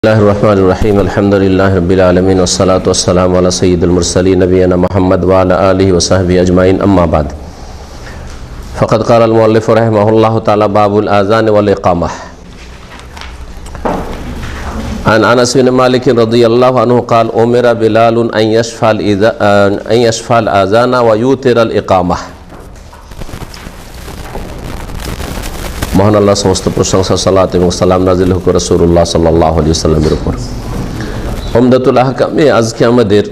बिस्मिल्लाहिर्रहमानिर्रहीम अल्हम्दुलिल्लाहि रब्बिल आलमीन वस्सलातु वस्सलामु अला सय्यिदिल मुरसलीन नबियना मुहम्मद व अला आलिहि व सहबिहि अजमाइन अम्मा बाद फ़क़द क़ाल अल मुअल्लिफ़ रहिमहुल्लाहु तआला बाबुल आज़ान वल इक़ामह अन अनस बिन मालिक रज़ियल्लाहु अन्हु क़ाल उमिरा बिलालुन अन यशफ़अल आज़ान व यूतिरल इक़ामह। মহান আল্লাহ সমস্ত প্রশংসা সালাত এবং সালাম নাজিল হোক রাসূলুল্লাহ সাল্লাল্লাহু আলাইহি ওয়াসাল্লামের উপর। উমদাতুল আহকামে আজকে আমাদের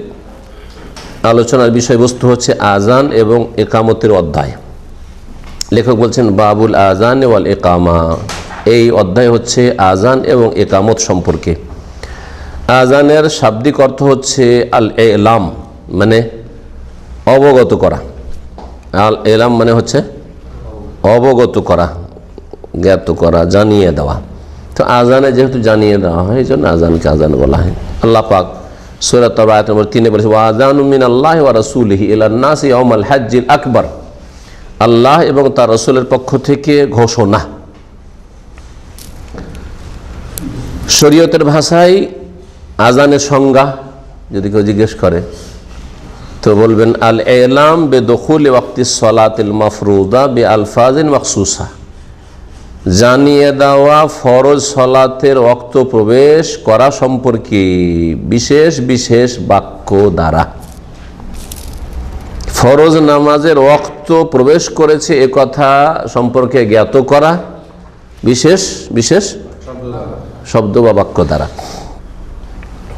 আলোচনার বিষয়বস্তু হচ্ছে আযান এবং ইকামতের অধ্যায়। লেখক বলছেন বাবুল আযান ওয়াল ইকামা। এই অধ্যায় হচ্ছে আযান এবং ইকামত সম্পর্কে। আযানের শাব্দিক অর্থ হচ্ছে আল ইলাম, মানে অবগত করা। আল ইলাম মানে হচ্ছে অবগত করা, জ্ঞাত করা, জানিয়ে দেওয়া। তো আজানে যেহেতু জানিয়ে দেওয়া হয় এই জন্য আজানকে আজান বলা হয়। আল্লাহ পাক সূরা তাওবা আয়াত নম্বর 3 বলেছে ওয়া আযানু মিনাল্লাহি ওয়া রাসূলিহি ইলান নাসি ইয়াউমাল হাজ্জিল আকবার। আল্লাহ এবং তার রাসূলের পক্ষ থেকে ঘোষণা। শরীয়তের ভাষায় আজানের সংজ্ঞা যদি কেউ জিজ্ঞেস করে তো বলবেন আল ইলাম বিদুখুলি ওয়াক্তিস সালাতিল মাফরুদা বিআলফাজিন মাখসুসা। জানিয়ে দেওয়া ফরজ সলাতের ওয়াক্ত প্রবেশ করা সম্পর্কে বিশেষ বিশেষ বাক্য দ্বারা। ফরজ নামাজের ওয়াক্ত প্রবেশ করেছে এ কথা সম্পর্কে জ্ঞাত করা বিশেষ বিশেষ শব্দ বা বাক্য দ্বারা।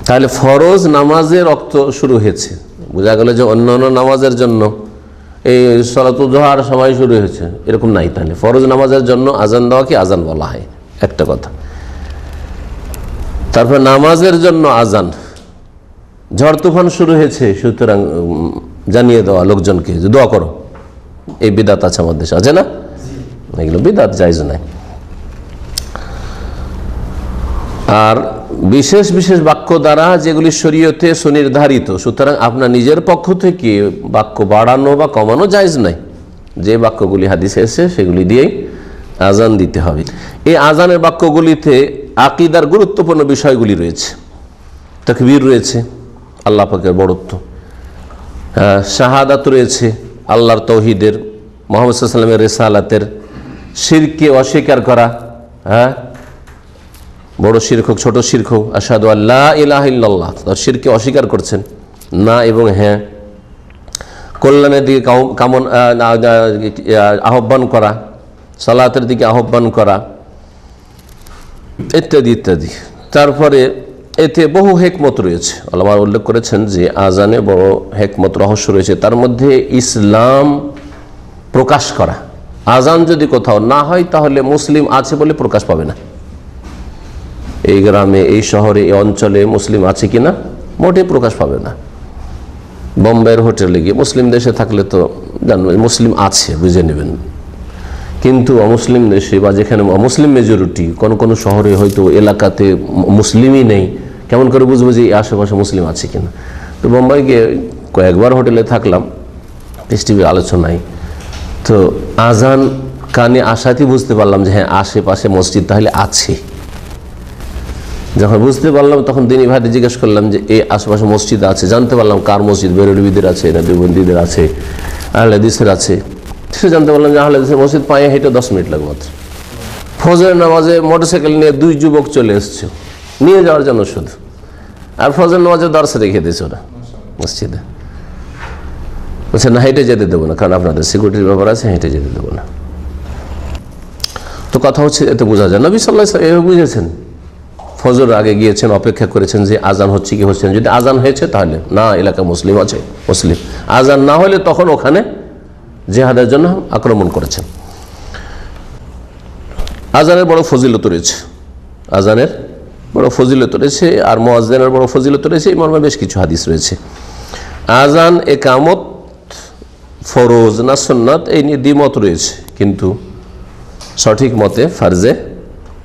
তাহলে ফরজ নামাজের ওয়াক্ত শুরু হয়েছে, বোঝা গেল যে অন্য অন্য নামাজের জন্য এই সলাতুল জোহর সময় শুরু হয়েছে এরকম নাই। তাহলে ফরজ নামাজের জন্য আজান দেওয়াকে আজান বলা হয়, একটা কথা। তারপর নামাজের জন্য আজান, ঝড় তুফান শুরু হয়েছে সুতরাং জানিয়ে দেওয়া লোকজনকে যে দোয়া করো। এই বিদাত আছে আমাদের দেশে, আছে না? এগুলো বিদাত, জায়েজ নাই। আর বিশেষ বিশেষ বাক্য দ্বারা যেগুলি শরীয়তে সুনির্ধারিত, সুতরাং আপনার নিজের পক্ষ থেকে বাক্য বাড়ানো বা কমানো জায়েজ নাই। যে বাক্যগুলি হাদিসে এসেছে সেগুলি দিয়েই আজান দিতে হবে। এই আজানের বাক্যগুলিতে আকীদার গুরুত্বপূর্ণ বিষয়গুলি রয়েছে। তাকবীর রয়েছে, আল্লাহ পাকের বড়ত্ব, শাহাদাত রয়েছে, আল্লাহর তৌহিদের, মুহাম্মদ সাল্লাল্লাহু আলাইহি ওয়াসাল্লামের রিসালাতের, শিরককে অস্বীকার করা, বড় শিরক হোক ছোট শিরক হোক, আশহাদু আল্লা ইলাহা ইল্লাল্লাহ, তার শিরককে অস্বীকার করছেন না এবং হ্যাঁ, কল্যাণের দিকে আহ্বান করা, সালাতের দিকে আহ্বান করা, ইত্যাদি ইত্যাদি। তারপরে এতে বহু হেকমত রয়েছে। আল্লাহ উল্লেখ করেছেন যে আজানে বড় হেকমত রহস্য রয়েছে। তার মধ্যে ইসলাম প্রকাশ করা। আজান যদি কোথাও না হয় তাহলে মুসলিম আছে বলে প্রকাশ পাবে না। এই গ্রামে, এই শহরে, এই অঞ্চলে মুসলিম আছে কিনা মোটেই প্রকাশ পাবে না। বোম্বের হোটেলে গিয়ে মুসলিম দেশে থাকলে তো জানবেন মুসলিম আছে, বুঝে নেবেন। কিন্তু অমুসলিম দেশে বা যেখানে অমুসলিম মেজরিটি, কোন কোন শহরে হয়তো এলাকাতে মুসলিমই নেই, কেমন করে বুঝবো যে আশেপাশে মুসলিম আছে কিনা? তো বোম্বাই গিয়ে কয়েকবার হোটেলে থাকলাম, টিভির আলোচনায় তো আজান কানে আসাতেই বুঝতে পারলাম যে হ্যাঁ আশেপাশে মসজিদ তাহলে আছে। যখন বুঝতে পারলাম তখন দিনী ভাইদের জিজ্ঞেস করলাম যে এই আশেপাশে মসজিদ আছে, জানতে পারলাম কার মসজিদ, বেরলবিদের আছে না দেওবন্দিদের আছে, আহলে হাদিসের আছে। সে জানতে পারলাম যে আহলে হাদিসের মসজিদ পায়ে হেঁটে 10 মিনিট লাগে মাত্র। ফজরের নামাজে মোটরসাইকেল নিয়ে 2 যুবক চলে এসছে নিয়ে যাওয়ার জন্য শুধু, আর ফজরের নামাজে দরসে রেখে দিয়েছে ওরা মসজিদে। বলছে না হেঁটে যেতে দেবো না, কারণ আপনাদের সিকিউরিটির ব্যাপার আছে, হেঁটে যেতে দেবো না। তো কথা হচ্ছে এতে বোঝা যায় নবী সাল্লাল্লাহু আলাইহি ওয়াসাল্লাম বুঝেছেন, ফজর আগে গিয়েছেন, অপেক্ষা করেছেন যে আজান হচ্ছে কি হচ্ছে না। যদি আজান হয়েছে তাহলে না, এলাকা মুসলিম আছে, মুসলিম। আজান না হলে তখন ওখানে জিহাদের জন্য আক্রমণ করেছেন। আজানের বড় ফজিলত রয়েছে, আজানের বড় ফজিলত রয়েছে, আর মুয়াজ্জিনের বড় ফজিলত রয়েছে। এই মর্মে বেশ কিছু হাদিস রয়েছে। আজান ইকামত ফরজ না সুন্নাত এই নিয়ে দ্বিমত রয়েছে, কিন্তু সঠিক মতে ফারজে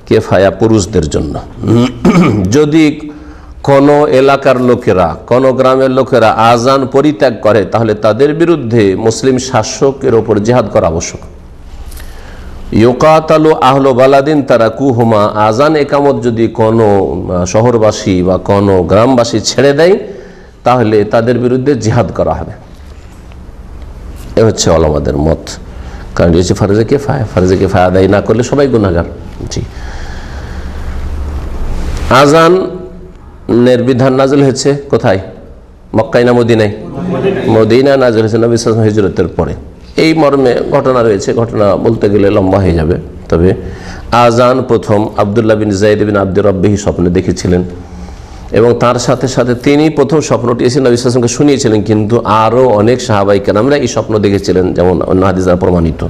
কিফায়া পুরুষদের জন্য। যদি কোনো এলাকার লোকেরা, কোনো গ্রামের লোকেরা আজান পরিত্যাগ করে তাহলে তাদের বিরুদ্ধে মুসলিম শাসকের ওপর জিহাদ করা আবশ্যক। ইউকাতালু আহলু বালাদিন তারাকুহুমা, আজান একামত যদি কোনো শহরবাসী বা কোনো গ্রামবাসী ছেড়ে দেয় তাহলে তাদের বিরুদ্ধে জিহাদ করা হবে। এ হচ্ছে ওলামাদের মত, কারণ হচ্ছে ফরজে কিফায়া, ফরজে কিফায়া আদায় না করলে সবাই গুনাহগার। জি, আজানের বিধান নাযিল হয়েছে কোথায়? মক্কায় না মদিনায়? মদিনায় নাযিল হয়েছে নবী সাল্লাল্লাহু আলাইহি ওয়াসাল্লাম হিজরতের পরে। এই মর্মে ঘটনা রয়েছে, ঘটনা বলতে গেলে লম্বা হয়ে যাবে। তবে আজান প্রথম আব্দুল্লাহ বিন যায়েদ বিন আব্দুর রাব্বিহি স্বপ্নে দেখেছিলেন এবং তার সাথে সাথে তিনি প্রথম স্বপ্নটি এসে নবী সাল্লাল্লাহু আলাইহি ওয়াসাল্লামকে শুনিয়েছিলেন, কিন্তু আরও অনেক সাহাবায়ে কেরামরা এই স্বপ্ন দেখেছিলেন, যেমন অন্য হাদিস দ্বারা প্রমাণিত।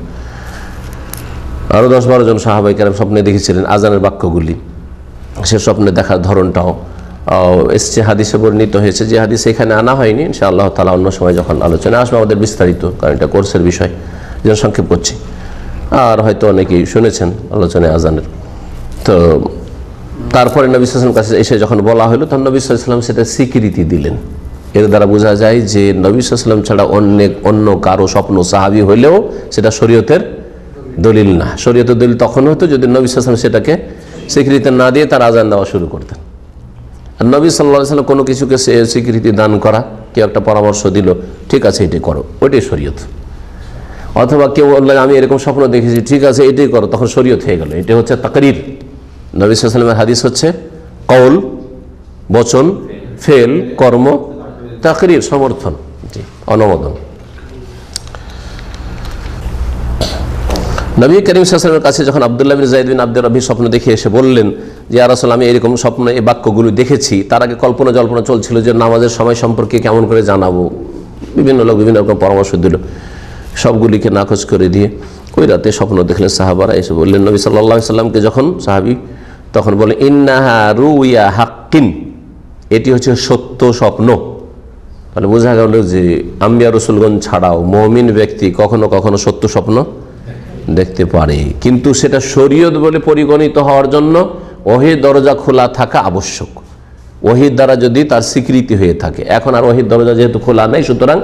আরও 10-12 জন সাহাবায়ে কেরাম স্বপ্নে দেখেছিলেন আজানের বাক্যগুলি। সে স্বপ্নে দেখার ধরনটাও এসছে, হাদিসে বর্ণিত হয়েছে। যে হাদিস এখানে আনা হয়নি, ইনশাআল্লাহ তাআলা অন্য সময় যখন আলোচনা আসবে আমাদের বিস্তারিত, কারণ এটা কোর্সের বিষয়, যেন সংক্ষেপ করছি। আর হয়তো অনেকেই শুনেছেন আলোচনায় আজানের। তো তারপরে নবী সাল্লাল্লাহু আলাইহি ওয়াসাল্লাম কাছে এসে যখন বলা হলো, তখন নবী সাল্লাল্লাহু আলাইহি ওয়াসাল্লাম সেটা স্বীকৃতি দিলেন। এর দ্বারা বোঝা যায় যে নবী সাল্লাল্লাহু আলাইহি ওয়াসাল্লাম ছাড়া অন্য কারো স্বপ্ন সাহাবী হইলেও সেটা শরীয়তের দলিল না। শরীয়তের দলিল তখন হতো যদি নবী সাল্লাল্লাহু আলাইহি ওয়াসাল্লাম সেটাকে স্বীকৃতি না দিয়ে তার আজান দেওয়া শুরু করতেন। আর নবী সাল্লাল্লাহু আলাইহি ওয়াসাল্লাম কোনো কিছুকে স্বীকৃতি দান করা, কেউ একটা পরামর্শ দিল, ঠিক আছে এটাই করো, ওইটাই শরীয়ত। অথবা কেউ বলল আমি এরকম স্বপ্ন দেখেছি, ঠিক আছে এটাই করো, তখন শরীয়ত হয়ে গেল। এটা হচ্ছে তাকরির। নবী সাল্লাল্লাহু আলাইহি ওয়াসাল্লামের হাদিস হচ্ছে কওল, বচন, ফেল, কর্ম, তাকরির, সমর্থন, জি, অনুমোদন। নবী করিম সাল্লাল্লাহু আলাইহি ওয়াসাল্লামের কাছে যখন আব্দুল্লাহ বিন যায়েদ বিন আব্দুর রাব্বিহি স্বপ্ন দেখে এসে বললেন যে ইয়া রাসূলুল্লাহ, আমি এরকম স্বপ্ন এই বাক্যগুলো দেখেছি। তার আগে কল্পনা জল্পনা চলছিল যে নামাজের সময় সম্পর্কে কেমন করে জানাবো। বিভিন্ন লোক বিভিন্ন রকম পরামর্শ দিল, সবগুলিকে নাকচ করে দিয়ে ওই রাতে স্বপ্ন দেখলেন সাহাবারা। এসে বললেন নবী সাল্লাল্লাহু আলাইহি ওয়াসাল্লামকে, যখন সাহাবী তখন বলে ইন্নাহা রুইয়া হাক্কিন, এটি হচ্ছে সত্য স্বপ্ন। তাহলে বোঝা গেল যে আম্বিয়া রাসূলগণ ছাড়াও মুমিন ব্যক্তি কখনো কখনো সত্য স্বপ্ন দেখতে পারে, কিন্তু সেটা শরীয়ত বলে পরিগণিত হওয়ার জন্য ওহীর দরজা খোলা থাকা আবশ্যক। ওহীর দ্বারা যদি তার স্বীকৃতি হয়ে থাকে, এখন আর ওহীর দরজা যেহেতু খোলা নেই, সুতরাং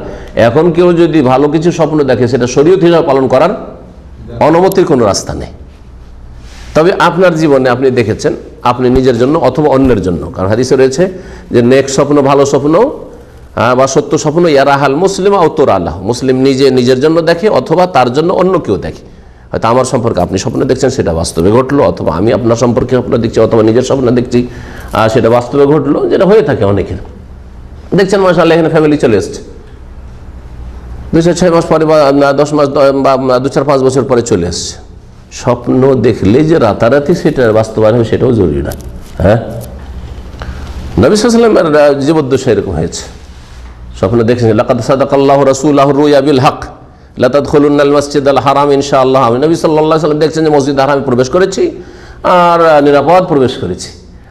এখন কেউ যদি ভালো কিছু স্বপ্ন দেখে সেটা শরীয়ত হিসাবে পালন করার অনুমতির কোনো রাস্তা নেই। তবে আপনার জীবনে আপনি দেখেছেন, আপনি নিজের জন্য অথবা অন্যের জন্য, কারণ হাদিসে রয়েছে যে নেক স্বপ্ন, ভালো স্বপ্ন বা সত্য স্বপ্ন ইয়ারাহাল মুসলিম আউতর আল্লাহ, মুসলিম নিজে নিজের জন্য দেখে অথবা তার জন্য অন্য কেউ দেখে। হয়তো আমার সম্পর্কে আপনি স্বপ্ন দেখছেন, সেটা বাস্তবে ঘটলো, অথবা আমি আপনার সম্পর্কে স্বপ্ন দেখছি অথবা নিজের স্বপ্ন দেখছি, সেটা বাস্তবে ঘটলো, যেটা হয়ে থাকে অনেকের। দেখছেন মাশাআল্লাহ এখানে ফ্যামিলি চলে এসছে, 2-6 মাস পরে বা 10 মাস বা 2-4-5 বছর পরে চলে আসছে। স্বপ্ন দেখলে যে রাতারাতি সেটা বাস্তবায়ন হবে সেটাও জরুরি না। হ্যাঁ, নবী সাল্লাল্লাহু আলাইহি ওয়াসাল্লামের জীবদ্দশা এরকম হয়েছে। স্বপ্ন দেখছেন লাকাদ সাদাকাল্লাহু রাসূলুহু রুয়া বিল হক লা তাদখুলুন্নাল মাসজিদাল হারাম ইনশাআল্লাহ। আমি নবী সাল্লাল্লাহু আলাইহি ওয়াসাল্লাম দেখছেন যে মসজিদ হারামে প্রবেশ করেছি আর নিরাপদ প্রবেশ করেছি,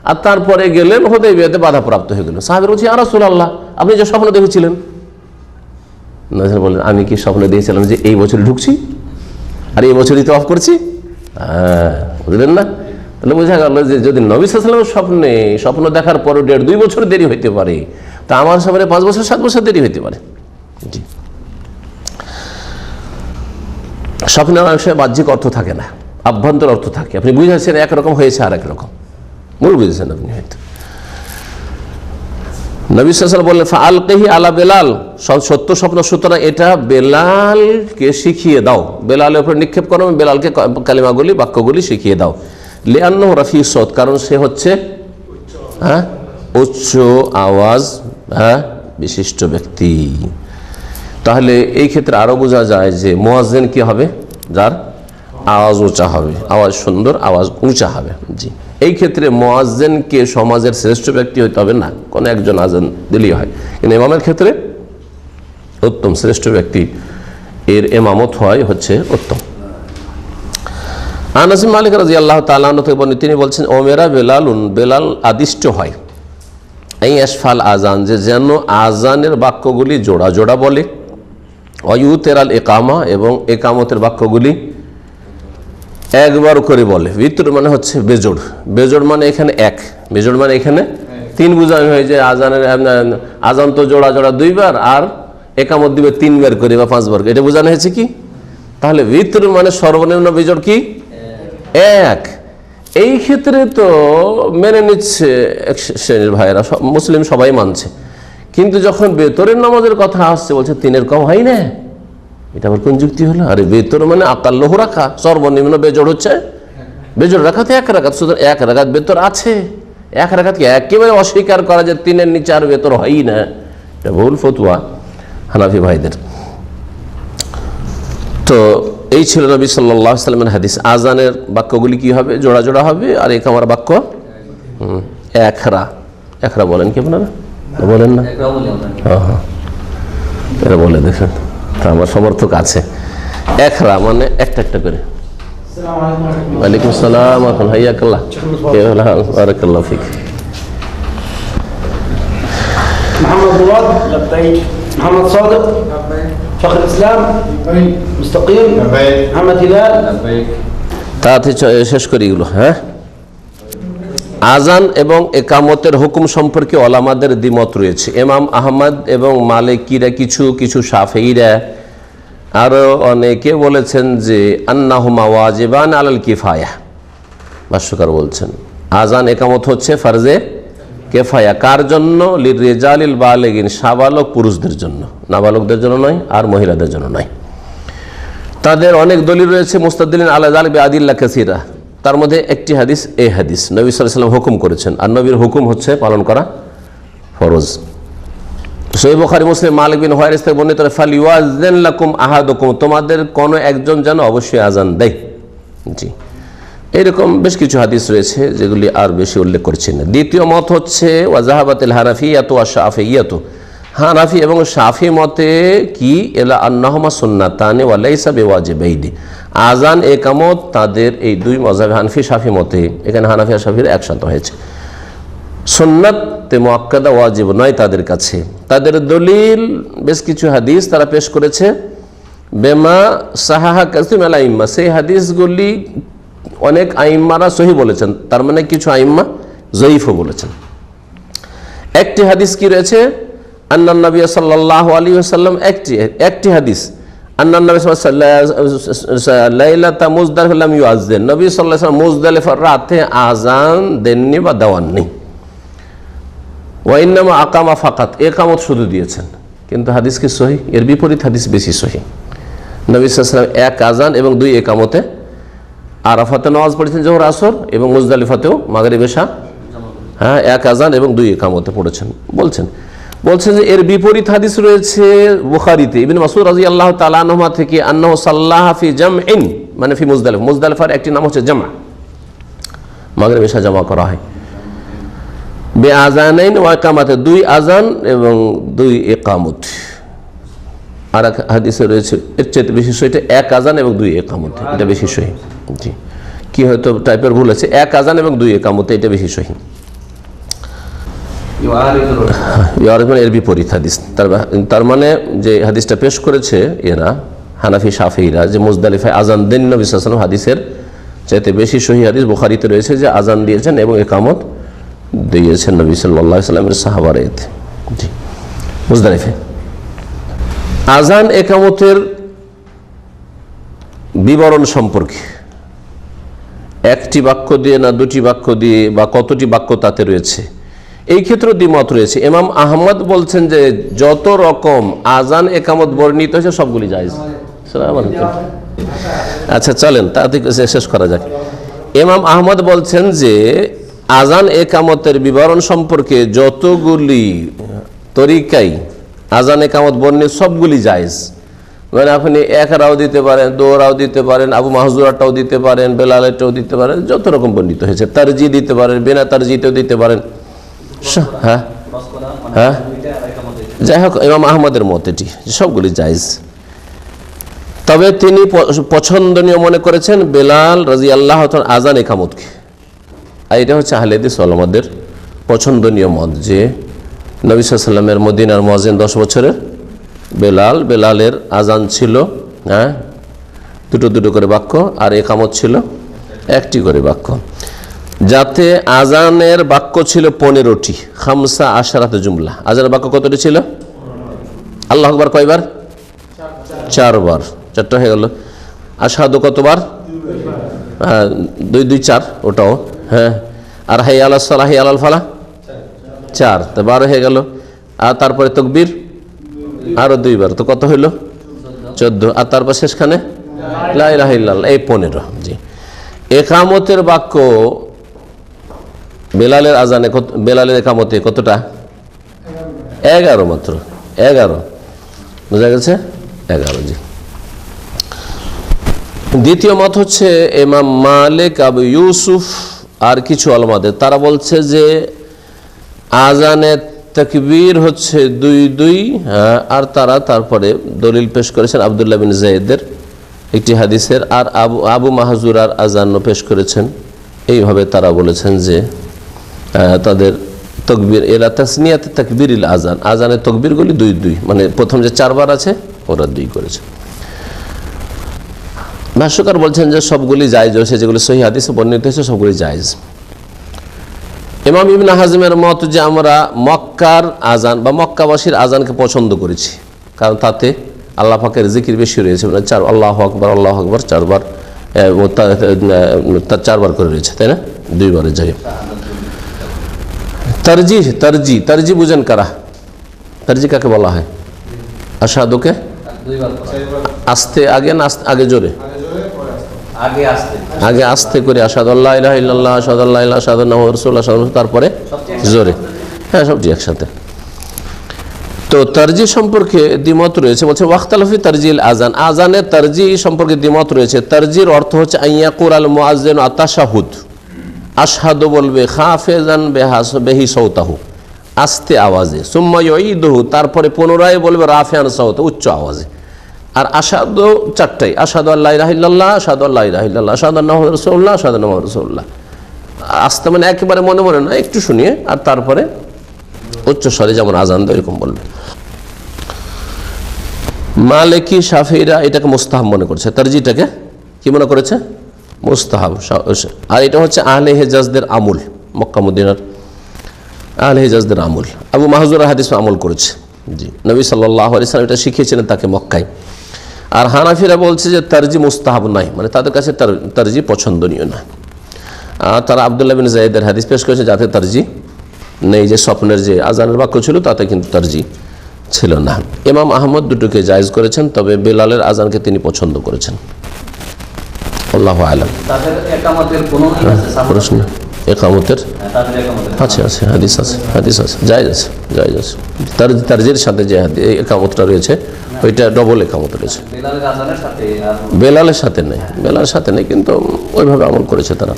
আর তারপরে গেলেন হুদাইবিয়াতে বাধাপ্রাপ্ত হয়ে গেলেন। সাহাবীরা বলছে ইয়া রাসূলুল্লাহ, আপনি যে স্বপ্ন দেখেছিলেন। নবী বললেন আমি কি স্বপ্ন দিয়েছিলাম যে এই বছরই ঢুকছি আর এই বছরই তওয়াফ করছি? বুঝলেন না? তাহলে বোঝা গেল যে যদি নবী সাল্লাল্লাহু আলাইহি ওয়াসাল্লামের স্বপ্ন দেখার পরও 1.5-2 বছর দেরি হইতে পারে, তা আমার সামনে 5 বছর 7 বছর দেরি হইতে পারে। জি, স্বপ্নের অংশে বাহ্যিক অর্থ থাকে না, আভ্যন্তর অর্থ থাকে। আপনি বুঝেছেন একরকম হয়েছে আর একরকম, মূল বুঝেছেন আপনি হয়তো। নবী সাল্লাল্লাহু আলাইহি ওয়াসাল্লাম বললেন ফাআলকিহি আলা বেলাল, সত্য স্বপ্ন, সুতরাং এটা বেলালকে শিখিয়ে দাও, বেলালের উপর নিক্ষেপ করো, বেলালকে কালিমাগুলি বাক্যগুলি শিখিয়ে দাও। লিআন্নাহু রাফিউস সাউত, কারণ সে হচ্ছে উচ্চ আওয়াজ বিশিষ্ট ব্যক্তি। তাহলে এই ক্ষেত্রে আরো বোঝা যায় যে মুয়াজ্জিন কি হবে? যার আওয়াজ উঁচা হবে, আওয়াজ সুন্দর, আওয়াজ উঁচা হবে। জি, এই ক্ষেত্রে মুয়াজ্জিনকে সমাজের শ্রেষ্ঠ ব্যক্তি হইতে হবে না, কোনো একজন আজান দিলেই হয়, কিন্তু ইমামের ক্ষেত্রে উত্তম শ্রেষ্ঠ ব্যক্তি এর ইমামত হয় হচ্ছে উত্তম। আনাস বিন মালিক রাদিয়াল্লাহু তাআলা আনহু থেকে বর্ণিত, তিনি বলছেন ওমেরা বেলালুন, বেলাল আদিষ্ট হয় এই আসফাল আজান, যে যেন আজানের বাক্যগুলি জোড়া জোড়া বলে, অয়ুতেরাল একামা, এবং একামতের বাক্যগুলি একবার করে বলে। ভিতর মানে হচ্ছে বেজোড়, বেজোড় মানে এখানে এক, বেজোড় মানে এখানে 3 বোঝানো হয় যে আজানের আজান তো জোড়া জোড়া 2 বার আর একামত দিবে 3 বার করে বা 5 বার, এটা বোঝানো হয়েছে কি? তাহলে ভিতর মানে সর্বনিম্ন বেজোড় কি? এক। এই ক্ষেত্রে তো মেনে নিচ্ছে এক শ্রেণীর ভাইয়েরা, মুসলিম সবাই মানছে, কিন্তু যখন বেতরের নামাজের কথা আসছে বলছে 3-এর কম হয় না। এটা আবার কোন যুক্তি হলো? আরে বেতর মানে আকাল্লহু রাখা, সর্বনিম্ন বেজোড় হচ্ছে বেজোড় রাখাতে 1 রাকাত, শুধু 1 রাকাত বেতর আছে। 1 রাকাতকে একেবারে অস্বীকার করা যে 3-এর নিচে আর বেতর হয়ই না, এটা ভুল ফতোয়া হানাফি ভাইদের। তো এই ছিল নবী সাল্লাল্লাহু আলাইহি ওয়াসাল্লামের হাদিস। আজানের বাক্যগুলি কি হবে? জোড়া জোড়া হবে। আর একামার বাক্য একরা বলেন কি আপনারা? বলেন না? হ্যাঁ, এটা বলে দেখেন, আমার সমর্থক আছে। একরা মানে একটা একটা করে। ওয়ালাইকুম আসসালাম, হাইয়াকাল্লাহ, বারাকাল্লাহু ফিক। محمد مراد لبيك. محمد صادق لبيك. فخر الإسلام لبيك. مستقيم لبيك. محمد هلال لبيك. তাতে শেষ করি এগুলো। হ্যাঁ, আজান এবং একামতের হুকুম সম্পর্কে ওলামাদের দ্বিমত রয়েছে। ইমাম আহমদ এবং মালিকিরা, কিছু কিছু শাফিঈরা, আরও অনেকে বলেছেন যে আন্নাহুমা ওয়াজিবান আলাল কিফায়া। ভাষ্যকার বলছেন আজান একামত হচ্ছে ফারজে কেফায়া। কার জন্য? লিররিজালিল বালিগিন, সাবালক পুরুষদের জন্য, নাবালকদের জন্য নয়, আর মহিলাদের জন্য নয়। তাদের অনেক দলিল রয়েছে, মুস্তাদদিলিন আলা যালিকা বিআদিল্লাহ কাসীরা। তার মধ্যে একটি হাদিস, এই হাদিস নবী সাল্লাল্লাহু আলাইহি ওয়াসাল্লাম হুকুম করেছেন, আর নবীর হুকুম হচ্ছে পালন করা ফরজ। সহিহ বুখারী মুসলিম মালিক বিন হুয়াইরিস থেকে বর্ণিত, ফালিওয়াযিন লাকুম আহাদুকুম, তোমাদের কোনো একজন যেন অবশ্যই আজান দেয়। জি, এরকম বেশ কিছু হাদিস রয়েছে যেগুলি আর বেশি উল্লেখ করছি না। দ্বিতীয় মত হচ্ছে ওয়াজাহাবাতিল হানাফিয়াতু ওয়া শাফিইয়াতু, হানাফি এবং শাফি মতে কি এলা আন্নাহুমা সুন্নাতানি ওয়া লাইসা বিওয়াজিবাইনি, আজান একামত তাদের এই দুই মাযহাব হানাফি শাফি মতে, এখানে হানাফি আর শাফির একসাথে হয়েছে, সুন্নাতে মুআক্কাদা ওয়াজিব নয় তাদের কাছে। তাদের দলিল বেশ কিছু হাদিস তারা পেশ করেছে, বেমা সাহাহা কাসিম আল আইম্মা, সেই হাদিসগুলি অনেক আইম্মারা সহি বলেছেন, তার মানে কিছু আইম্মা জয়ীফও বলেছেন। একটি হাদিস কি রয়েছে, আন্নান নবী সাল্লাল্লাহু আলাইহি ওয়াসাল্লাম, একটি হাদিস আন্নান নবী লাইলাতা মুজদালিফা লাম ইউআযজিন, নবী সাল্লাল্লাহু আলাইহি ওয়াসাল্লাম মুজদালিফার রাতে আজান দেননি বা দেওয়াননি। ওয়া ইন্নামা আকামা ফাকাত, একামত শুধু দিয়েছেন, কিন্তু হাদিস কি সহি? এর বিপরীত হাদিস বেশি সহি। নবী সাল্লাল্লাহু আলাইহি ওয়াসাল্লাম 1 আজান এবং 2 একামতে আরাফাতে নামাজ পড়েছেন জোহর আসর, এবং মুজদালিফাতেও মাগরিব এশা, হ্যাঁ, 1 আজান এবং 2 একামতে পড়েছেন। বলছেন যে এর বিপরীত হাদিস রয়েছে বুখারীতে, ইবনে মাসউদ রাদিয়াল্লাহু তাআলা আনহুমা থেকে, আন্নাহু সাল্লাহা ফি জামইন, মানে ফি মুজদালিফা, মুজদালিফার একটি নাম হচ্ছে জামা, মাগরিব এশা জামা করা হয়, বে আজানাইন ওয়া ইকামাতে, 2 আজান এবং 2 ইকামত। আর এক হাদিসে রয়েছে এর চেয়ে বেশি সহি, 1 আজান এবং 2 একামতে, এটা বেশি সহি। জি, কি হয়তো টাইপের ভুল আছে, 1 আজান এবং 2 একামতে, এটা বেশি সহি। এর বিপরীত হাদিস, তার মানে যে হাদিসটা পেশ করেছে এরা হানাফি শাফিঈরা, যে মুজদালিফায় আজান দেন নবী সাল্লাল্লাহু আলাইহি ওয়াসাল্লাম, হাদিসের চাইতে বেশি সহি হাদিস বুখারীতে রয়েছে যে আজান দিয়েছেন এবং একামত দিয়েছেন নবী সাল্লাল্লাহু আলাইহি ওয়াসাল্লামের সাহাবারা। এতে জি, মুজদালিফায় আজান একামতের বিবরণ সম্পর্কে একটি বাক্য দিয়ে না 2টি বাক্য দিয়ে, বা কতটি বাক্য তাতে রয়েছে, এই ক্ষেত্রে দ্বিমত রয়েছে। ইমাম আহমদ বলছেন যে যত রকম আজান একামত বর্ণিত হয়েছে সবগুলি জায়েজ। আচ্ছা চলেন তাতে শেষ করা যাক। ইমাম আহমদ বলছেন যে আজান একামতের বিবরণ সম্পর্কে যতগুলি তরিকাই আজান একামত বর্ণিত সবগুলি জায়েজ, মানে আপনি 1 রাও দিতে পারেন, 2 রাও দিতে পারেন, আবু মাহজুরাটাও দিতে পারেন, বেলালেরটাও দিতে পারেন, যত রকম বর্ণিত হয়েছে, তারজি দিতে পারেন, বিনা তারজিতেও দিতে পারেন। হ্যাঁ হ্যাঁ, যাই হোক ইমাম আহমদের মত এটি সবগুলি জায়েজ। তবে তিনি পছন্দনীয় মনে করেছেন বেলাল রাদিয়াল্লাহু তাআলা আজান একামতকে, আর এটা হচ্ছে আহলে হাদিস ওলামাদের পছন্দনীয় মত, যে নবী সাল্লাল্লাহু আলাইহি ওয়াসাল্লামের মদিনার মুয়াজ্জিন 10 বছরের বেলালের আজান ছিল, হ্যাঁ, 2 করে বাক্য, আর একামত ছিল 1টি করে বাক্য, যাতে আজানের বাক্য ছিল 15টি, 15 জুমলা। আজানের বাক্য কতটি ছিল? আল্লাহু আকবার কয়বার? 4 বার, 4টা হয়ে গেল। আশহাদু কতবার? 2 2 4 ওটাও, হ্যাঁ। আর হাইয়া আলাস সালাহ হাইয়া আলাল ফালাহ 4, তো 12 হয়ে গেল। আর তারপরে তাকবীর আরো 2 বার, তো কত হইল? 14। আর তারপর শেষখানে লা ইলাহা ইল্লাল্লাহ, এই 15। জি, একামতের বাক্য বেলালের আজানে, বেলালের একামতে কতটা? 11 মাত্র, 11। বোঝা গেছে? 11। জি। দ্বিতীয় মত হচ্ছে ইমাম মালিক, আবু ইউসুফ আর কিছু আলেমদের, তারা বলছে যে আজানে তাকবীর হচ্ছে 2 2। আর তারা তারপরে দলিল পেশ করেছেন আব্দুল্লাহ বিন যায়েদের একটি হাদিসের, আর আবু মাহজুরার আজানও পেশ করেছেন। এইভাবে তারা বলেছেন যে তাদের তকবীর এলা তাসনিয়াতে তাকবীরিল আজান, আজানের তকবীরগুলি 2 2, মানে প্রথম যে 4 বার আছে ওরা 2 করেছে। ভাষ্যকার বলছেন যে সবগুলি জায়েজ হয়েছে, যেগুলি সহিহ হাদিসে বর্ণিত হয়েছে সবগুলি জায়েজ। ইমাম ইবনে হাজমের মত যে আমরা মক্কার আজান বা মক্কাবাসীর আজানকে পছন্দ করেছি, কারণ তাতে আল্লাহ পাকের জিকির বেশি রয়েছে, মানে 4 আল্লাহু আকবার আল্লাহু আকবার 4 বার, 4 বার করে রয়েছে, তাই না? 2 বারের জায়গায়। তারজি বুঝেন কারা? তারজি কাকে বলা হয়? আশহাদুকে আস্তে আগে না আগে জোরে? আগে আস্তে করে আশহাদু আল্লা ইলাহা ইল্লাল্লাহ, আশহাদু আল্লা ইলাহা আশহাদু আন্না মুহাম্মাদুর রাসূলুল্লাহ, তারপরে জোরে, হ্যাঁ, সবটি একসাথে। তো তারজি সম্পর্কে দ্বিমত রয়েছে, বলছে ওয়াখতালাফি তারজিল আজান, আজানের তারজি সম্পর্কে দ্বিমত রয়েছে। তারজির অর্থ হচ্ছে আইয়াকুল আল মুআজ্জিন আতাশাহুদ, আশহাদু বলবে খাফিজান বেহি সাউতাহু, আস্তে আওয়াজে, সুম্মা ইউঈদুহু, তারপরে পুনরায় বলবে রাফিআন সাউত, উচ্চ আওয়াজে। আর আশহাদু 4টাই, আশহাদু আল্লা ইলাহা ইল্লাল্লাহ, আশহাদু আল্লা ইলাহা ইল্লাল্লাহ, আশহাদু আন্না মুহাম্মাদুর রাসূলুল্লাহ, আশহাদু আন্না মুহাম্মাদুর রাসূলুল্লাহ। আস্তে মানে একেবারে মনে মনে না, একটু শুনিয়ে, আর তারপরে উচ্চ স্বরে যেমন আজান দেয় এরকম বলবে। মালিকি শাফিঈরা এটাকে মুস্তাহাব মনে করছে, তারজিটাকে কি মনে করেছে? মুস্তাহাব। আর এটা হচ্ছে আহলে হেজাজদের আমল, মক্কা মদিনার আহলে হেজাজদের আমল। আবু মাহজুরা হাদিস আমল করেছে। জি, নবী সাল্লাল্লাহু আলাইহি ওয়াসাল্লাম এটা শিখিয়েছিলেন তাকে মক্কায়। আর হানাফিরা বলছে যে তারজি মুস্তাহাব নাই, মানে তাদের কাছে তারজি পছন্দনীয় না। তারা আব্দুল্লাহ বিন যায়েদের হাদিস পেশ করেছে যাতে তারজি নেই, যে স্বপ্নের যে আজানের বাক্য ছিল তাতে কিন্তু তারজি ছিল না। ইমাম আহমদ দুটোকে জায়েজ করেছেন, তবে বেলালের আজানকে তিনি পছন্দ করেছেন। আল্লাহু আ'লাম। তাদের একামতের কোনো প্রশ্ন? একামতের আছে, আছে হাদিস আছে, হাদিস আছে, জায়েজ আছে, জায়েজ আছে। তারজির সাথে যে একামতটা রয়েছে ওইটা ডবল একামত রয়েছে। বেলালের আজানের সাথে বেলালের সাথে নেই, বেলালের সাথে নেই, কিন্তু ওইভাবে আমল করেছে তারা।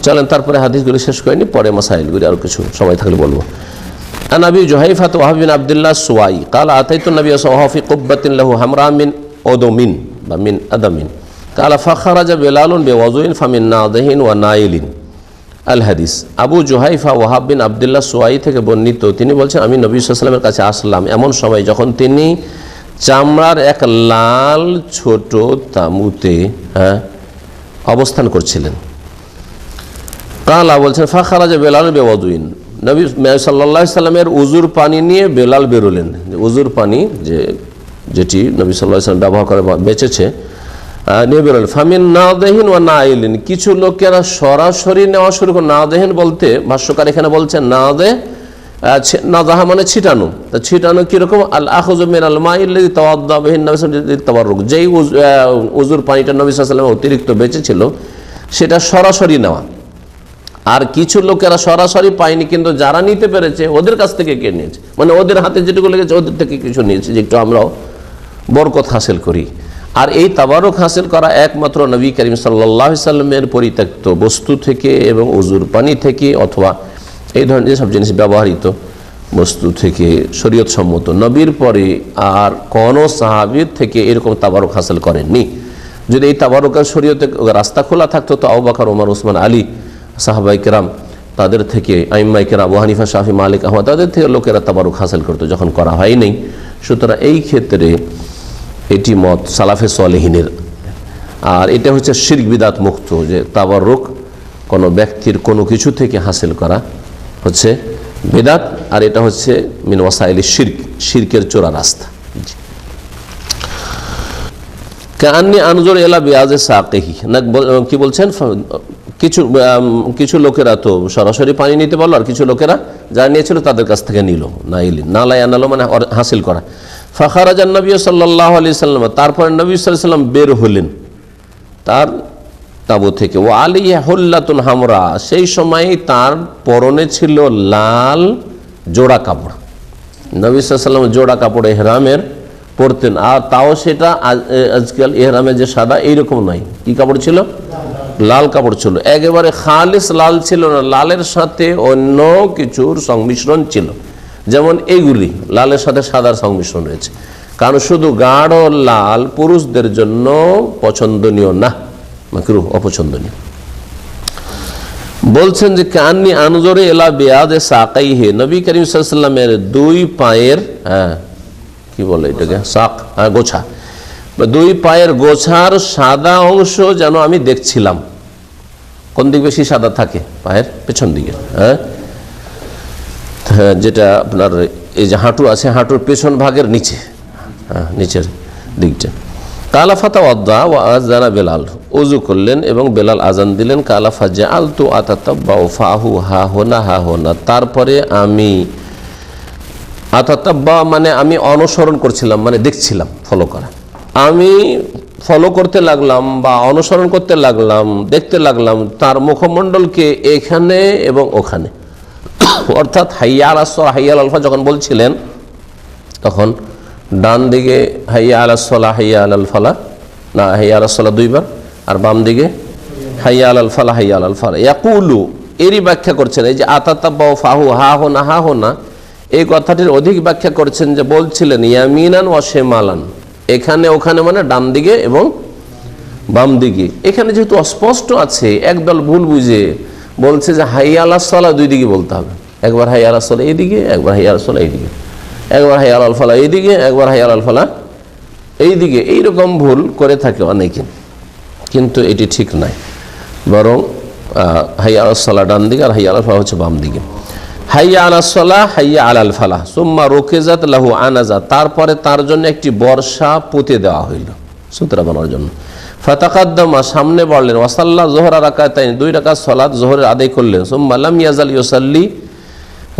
চলেন তারপরে হাদিসগুলি শেষ করিনি, পরে মাসাইলগুলি আর কিছু সময় থাকলে বলবো। عن أبي جحيفة وهب بن عبد الله السوائي قال أتيت النبي صلى الله عليه وسلم في قبة له حمراء من أدم من أدم قال فخرج بلال بوضوء فمن ناضح ونائل الحديث। আবু জুহাইফা ওয়াহাব বিন আব্দুল্লাহ সুয়াই থেকে বর্ণিত, তিনি বলছেন আমি নবী সাল্লাল্লাহু আলাইহি ওয়াসাল্লামের কাছে আসলাম এমন সময় যখন তিনি চামড়ার এক লাল ছোট তাঁবুতে অবস্থান করছিলেন। কালা বলছেন ফাখারাজা বেলাল বেওয়াদুইন, নবী সাল্লাল্লাহু আলাইহি সাল্লামের উজুর পানি নিয়ে বেলাল বেরোলেন। উজুর পানি যেটি নবী সাল্লাল্লাহু আলাইহি সাল্লাম ব্যবহার করে বেঁচেছে নিয়ে বেরোলেন। ফামিন নাদেহিন ওয়া নাইলিন, কিছু লোকেরা সরাসরি নেওয়া শুরু করে। নাদেহিন বলতে ভাষ্যকার এখানে বলছেন নাদাহা মানে ছিটানো। তা ছিটানো কীরকম? আল আখযু মিনাল মাইল্লাযী তাওয়াদ্দা বিহি নবী সাল্লাল্লাহু আলাইহি ওয়াসাল্লাম লিতাবাররুক, যেই উজুর পানিটা নবী সাল্লাল্লাহু আলাইহি ওয়াসাল্লাম অতিরিক্ত বেঁচেছিল সেটা সরাসরি নেওয়া। আর কিছু লোকেরা সরাসরি পায়নি, কিন্তু যারা নিতে পেরেছে ওদের কাছ থেকে কে নিয়েছে, মানে ওদের হাতে যেটুকু লেগেছে ওদের থেকে কিছু নিয়েছে, যে একটু আমরাও বরকত হাসিল করি। আর এই তাবারক হাসিল করা একমাত্র নবী করিম সাল্লাল্লাহু আলাইহি সাল্লামের পরিত্যক্ত বস্তু থেকে এবং উজুর পানি থেকে, অথবা এই ধরনের যেসব জিনিস ব্যবহৃত বস্তু থেকে শরীয়ত সম্মত, নবীর পরে আর কোনো সাহাবীর থেকে এরকম তাবারক হাসিল করেননি। যদি এই তাবারকের শরীয়তে রাস্তা খোলা থাকতো তো আবু বকর, ওমর, ওসমান, আলী সাহাবাই কেরাম, তাদের থেকে আইম্মাই কেরাম, আবু হানিফা, শাফি, মালিক, আহমদ, তাদের থেকে লোকেরা তাবারুক হাসিল করতো, যখন করা হয়নি। সুতরাং এই ক্ষেত্রে এটি মত সালাফে সালেহিনের। আর এটা হচ্ছে শিরক বিদাত মুক্ত, যে তাবারুক কোনো ব্যক্তির কোনো কিছু থেকে হাসিল করা হচ্ছে বিদাত, আর এটা হচ্ছে মিন ওয়াসাইলি শিরক, শিরকের চোরা রাস্তা। কান্নি আনজুর এলা বিয়াজে সাকিহি না, কি বলছেন, কিছু কিছু লোকেরা তো সরাসরি পানি নিতে পারলো, আর কিছু লোকেরা যারা নিয়েছিল তাদের কাছ থেকে নিল, নালাই আনালো মানে হাসিল করা। ফাখারাজান নবী সাল্লাল্লাহু আলাইহি সাল্লাম, তারপরে নবী সাল্লাল্লাহু আলাইহি সাল্লাম বের হলেন তার তাবু থেকে। ও আলিয়া হুল্লাতুন হামরা, সেই সময় তার পরনে ছিল লাল জোড়া কাপড়। নবী সাল্লাল্লাহু আলাইহি সাল্লাম জোড়া কাপড় ইহরামের পরতেন, আর তাও সেটা আজকাল ইহরামের যে সাদা এইরকম নয়, কি কাপড় ছিল, লাল কাপড় ছিল, একেবারে খালিস লাল ছিল না, লালের সাথে অন্য কিছুর সংমিশ্রণ ছিল, যেমন এইগুলি লালের সাথে সাদার সংমিশ্রণ রয়েছে। কারণ শুধু গাঢ় লাল পুরুষদের জন্য পছন্দনীয় না, মাকরুহ, অপছন্দনীয়। বলছেন যে কান্নি আনজরে এলা বিয়াদে সাকাইহে, নবী করিম সাল্লাল্লাহু আলাইহি ওয়াসাল্লামের দুই পায়ের, কি বলে এটাকে, সাক, গোছা, দুই পায়ের গোছার সাদা অংশ যেন আমি দেখছিলাম। কোন দিক বেশি সাদা থাকে? পায়ের পেছন দিকে, হ্যাঁ, যেটা আপনার এই যে হাঁটু আছে, হাঁটুর পেছন ভাগের নিচে, হ্যাঁ, নিচের দিকটা। কালা ফাতা ওয়াদ্দা ওয়া আযানা বেলাল, ওযু করলেন এবং বেলাল আজান দিলেন। কালা ফাজআলতু আতাতাব্বাউ ফাহু হা হোনা, তারপরে আমি আতাতাব্বা মানে আমি অনুসরণ করছিলাম, মানে দেখছিলাম, ফলো করা, আমি ফলো করতে লাগলাম বা অনুসরণ করতে লাগলাম, দেখতে লাগলাম তার মুখমণ্ডলকে এখানে এবং ওখানে। অর্থাৎ হাইয়া আলাস সালাহ, হাইয়া আল ফালাহ যখন বলছিলেন তখন ডান দিকে হাইয়া আলাস সালাহ, হাইয়া আল ফালাহ, না হাইয়া আলাস সালাহ দুইবার, আর বাম দিকে হাইয়া আল ফালাহ, হাইয়া আল ফালাহ। ইয়াকুলু, এরই ব্যাখ্যা করছেন, এই যে আতাতাব্বা ফাহু হা হোনা, এই কথাটির অধিক ব্যাখ্যা করছেন যে বলছিলেন ইয়ামিনান ওয়া শিমালান, এখানে ওখানে মানে ডান দিকে এবং বাম দিকে। এখানে যেহেতু অস্পষ্ট আছে, একদল ভুল বুঝে বলছে যে হাইয়া আলাস সালাহ দুই দিকে বলতে হবে, একবার হাইয়া আলাস সালাহ এইদিকে, একবার হাইয়া আলাস সালাহ এইদিকে, একবার হাইয়া আল ফালাহ এইদিকে, একবার হাইয়া আল ফালাহ এইদিকে, এইরকম ভুল করে থাকে অনেকে, কিন্তু এটি ঠিক নাই। বরং হাইয়া আলাস সালাহ ডান দিকে আর হাইয়া আল ফালাহ হচ্ছে বাম দিকে। হাইয়া আলাস সালাহ, হাইয়া আলাল ফালাহ, সুম্মা রুকিজাত লাহু আনাজা, তারপরে তার জন্য একটি বর্ষা পুঁতে দেওয়া হইল সুতরা বানানোর জন্য। ফাতাকাদ্দামা, সামনে বাড়লেন, ওয়াসাল্লাহ যোহরা রাকাতাইন, দুই রাকাত সালাত যোহরের আদায় করলেন। সুম্মা লাম ইয়াজাল ইউসাল্লি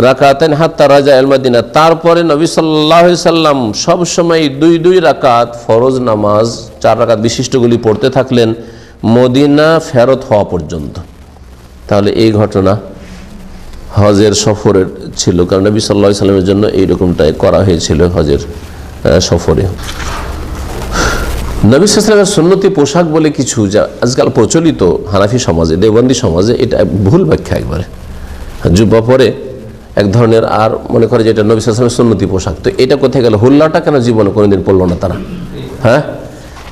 রাকাতাইন হাত্তা রাজা আল মদিনা, তারপরে নবী সাল্লাল্লাহু আলাইহি সাল্লাম সব সময় দুই রাকাত ফরজ নামাজ 4 রাকাত বিশিষ্টগুলি পড়তে থাকলেন মদিনা ফেরত হওয়া পর্যন্ত। তাহলে এই ঘটনা হজের সফরের ছিল, কারণ নবী সাল্লাল্লাহু আলাইহি সাল্লামের জন্য এইরকমটাই করা হয়েছিল হজের সফরে। নবী সাল্লাল্লাহু আলাইহি সাল্লামের সুন্নতি পোশাক বলে কিছু যা আজকাল প্রচলিত হানাফি সমাজে, দেওবন্দি সমাজে, এটা ভুল ব্যাখ্যা একবারে। জুব্বা পরে এক ধরনের, আর মনে করে যে এটা নবী সাল্লাল্লাহু আলাইহি সাল্লামের সুন্নতি পোশাক, তো এটা কোথায় গেল? হুল্লাটা কেন জীবনে কোনোদিন পড়লো না তারা? হ্যাঁ,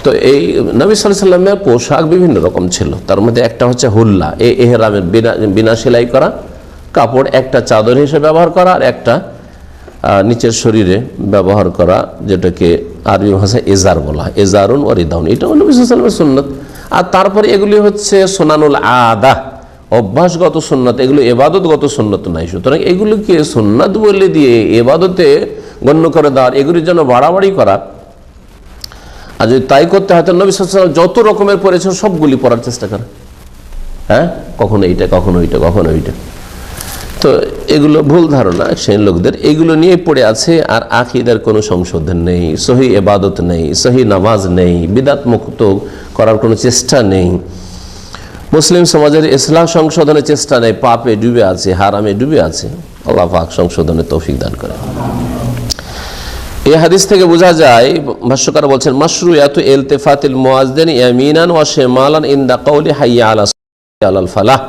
তো এই নবী সাল্লাল্লাহু আলাইহি সাল্লামের পোশাক বিভিন্ন রকম ছিল, তার মধ্যে একটা হচ্ছে হুল্লা, এই এহরামের বিনা সেলাই করা কাপড়, একটা চাদর হিসেবে ব্যবহার করা, আর একটা নিচের শরীরে ব্যবহার করা, যেটাকে আরবি ভাষায় এজার বলা হয়, এজারুন ও রিদাউন, এটাও নবী সাল্লাল্লাহু আলাইহি সাল্লামের সুন্নত। আর তারপরে এগুলি হচ্ছে সুনানুল আদা, অভ্যাসগত সুন্নত, এগুলো এবাদতগত সুন্নত নাই। সুতরাং এগুলোকে সুন্নত বলে দিয়ে এবাদতে গণ্য করে দেওয়ার, এগুলির জন্য বাড়াবাড়ি করা, আর যদি তাই করতে হয় তাহলে নবী সাল্লাল্লাহু আলাইহি ওয়াসাল্লাম যত রকমের পড়েছেন সবগুলি পড়ার চেষ্টা করে, হ্যাঁ, কখনো এইটা, কখনো ওইটা, কখনো ওইটা। তো এগুলো ভুল ধারণা সেই লোকদের, এগুলো নিয়ে পড়ে আছে, আর আকীদার কোনো সংশোধন নেই, সহি ইবাদত নেই, সহি নামাজ নেই, বিদআত মুক্ত করার কোনো চেষ্টা নেই, মুসলিম সমাজের ইসলাহ সংশোধনের চেষ্টা নেই, পাপে ডুবে আছে, হারামে ডুবে আছে। আল্লাহ পাক সংশোধনের তৌফিক দান করে। এই হাদিস থেকে বোঝা যায়, ভাষ্যকার বলছেন, মাশরুয়াতু ইলতিফাতিল মুয়াজ্জিন ইয়ামিনান ওয়া শিমালান ইনদা কাউলি হাইয়া আলাল ফালাহ,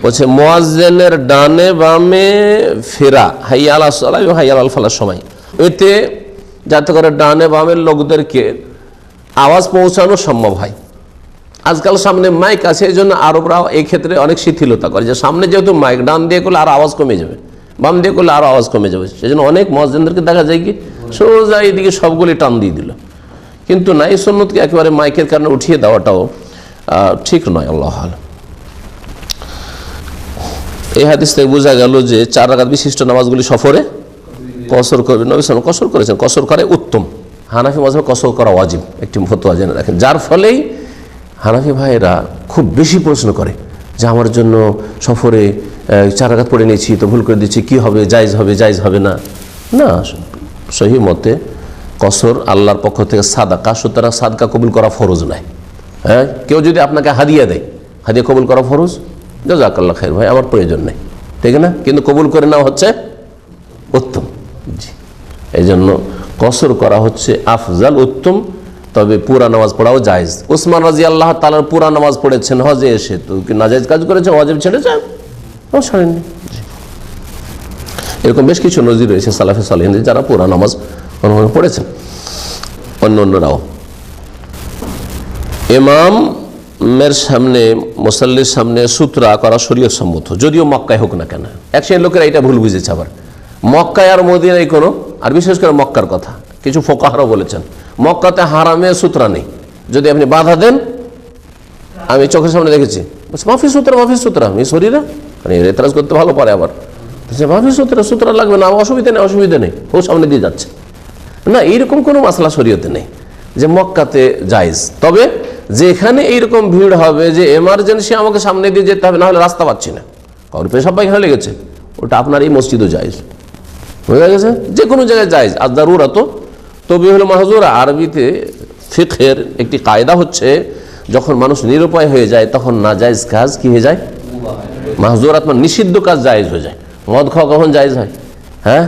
বলছে মুয়াজ্জিনের ডানে বামে ফেরা হাইয়া আলাস সালাহ এবং হাইয়া আলাল ফালাহর সময়, এতে যাতে করে ডানে বামের লোকদেরকে আওয়াজ পৌঁছানো সম্ভব হয়। আজকাল সামনে মাইক আছে, এই জন্য আরবরাও এই ক্ষেত্রে অনেক শিথিলতা করে, যে সামনে যেহেতু মাইক, ডান দিয়ে করলে আরও আওয়াজ কমে যাবে, বাম দিয়ে করলে আরও আওয়াজ কমে যাবে, সেই জন্য অনেক মুয়াজ্জিনদেরকে দেখা যায় কি সোজা এইদিকে সবগুলি টান দিয়ে দিল। কিন্তু না, এই সুন্নতকে একেবারে মাইকের কারণে উঠিয়ে দেওয়াটাও ঠিক নয়। আল্লাহ আলাম। এই হাদিস থেকে বোঝা গেল যে 4 রাকাত বিশিষ্ট নামাজগুলি সফরে কসর করবে। নবী সাল্লাল্লাহু আলাইহি ওয়াসাল্লাম কসর করেছেন, কসর করে উত্তম, হানাফি মাযহাবে কসর করা ওয়াজিব, একটি ফতোয়া জেনে রাখেন। যার ফলেই হানাফি ভাইয়েরা খুব বেশি প্রশ্ন করে যে আমার জন্য সফরে 4 রাকাত পড়ে নিয়েছি তো ভুল করে দিচ্ছি, কি হবে, জায়েজ হবে জায়েজ হবে না? না, সহি মতে কসর আল্লাহর পক্ষ থেকে সাদাকা, সুতরাং সাদকা কবুল করা ফরজ নয়। হ্যাঁ, কেউ যদি আপনাকে হাদিয়া দেয়, হাদিয়া কবুল করা ফরজ, জাযাকাল্লাহ খাইর ভাই, আমার প্রয়োজন নেই, ঠিক না? কিন্তু কবুল করে নেওয়া হচ্ছে উত্তম। জি, এই জন্য কসর করা হচ্ছে আফজাল, উত্তম। তবে পুরা নামাজ পড়াও জায়েজ। উসমান রাদিয়াল্লাহু তাআলা পুরা নামাজ পড়েছেন হজে এসে, তো কি নাজায়েজ কাজ করেছে? ওয়াজিব ছেড়েছেন? ছাড়েননি। এরকম বেশ কিছু নজির রয়েছে সালাফে সালেহিনদের যারা পুরা নামাজ পড়েছেন। অন্যরাও ইমামের সামনে, মুসাল্লির সামনে সুতরা করা শরীয়ত সম্মত, যদিও মক্কায় হোক না কেন। এক শ্রেণীর লোকেরা এটা ভুল বুঝেছে আবার, মক্কায় আর মদিনায় কোনো, আর বিশেষ করে মক্কার কথা কিছু ফোকাহারা বলেছেন, মক্কাতে হারামে সুতরা নেই, যদি আপনি বাধা দেন, আমি চোখের সামনে দেখেছি, মাফি সুতরা মাফি সুতরা, আমি শরীরে মানে এতরাজ করতে ভালো পারে, আবার মাফি সুতরা, সুতরা লাগবে না, অসুবিধা নেই, অসুবিধা নেই, ও সামনে দিয়ে যাচ্ছে না। এইরকম কোনো মাসলা শরীয়তে নেই যে মক্কাতে জায়েজ। তবে যেখানে এইরকম ভিড় হবে যে এমার্জেন্সি আমাকে সামনে দিয়ে যেতে হবে, না হলে রাস্তা পাচ্ছি না, কারণ পেশাব পায়খানা লেগেছে, ওটা আপনার এই মসজিদও জায়েজ, বুঝা গেছে? যে কোনো জায়গায় জায়েজ। আর দারুরাত তবে হলো মাহজুরা। আরবিতে ফিকহের একটি কায়দা হচ্ছে, যখন মানুষ নিরুপায় হয়ে যায় তখন নাজায়েজ কাজ কি হয়ে যায়? মাহজুরাত, মানে নিষিদ্ধ কাজ জায়েজ হয়ে যায়। মদ খাওয়া কখন জায়েজ হয়? হ্যাঁ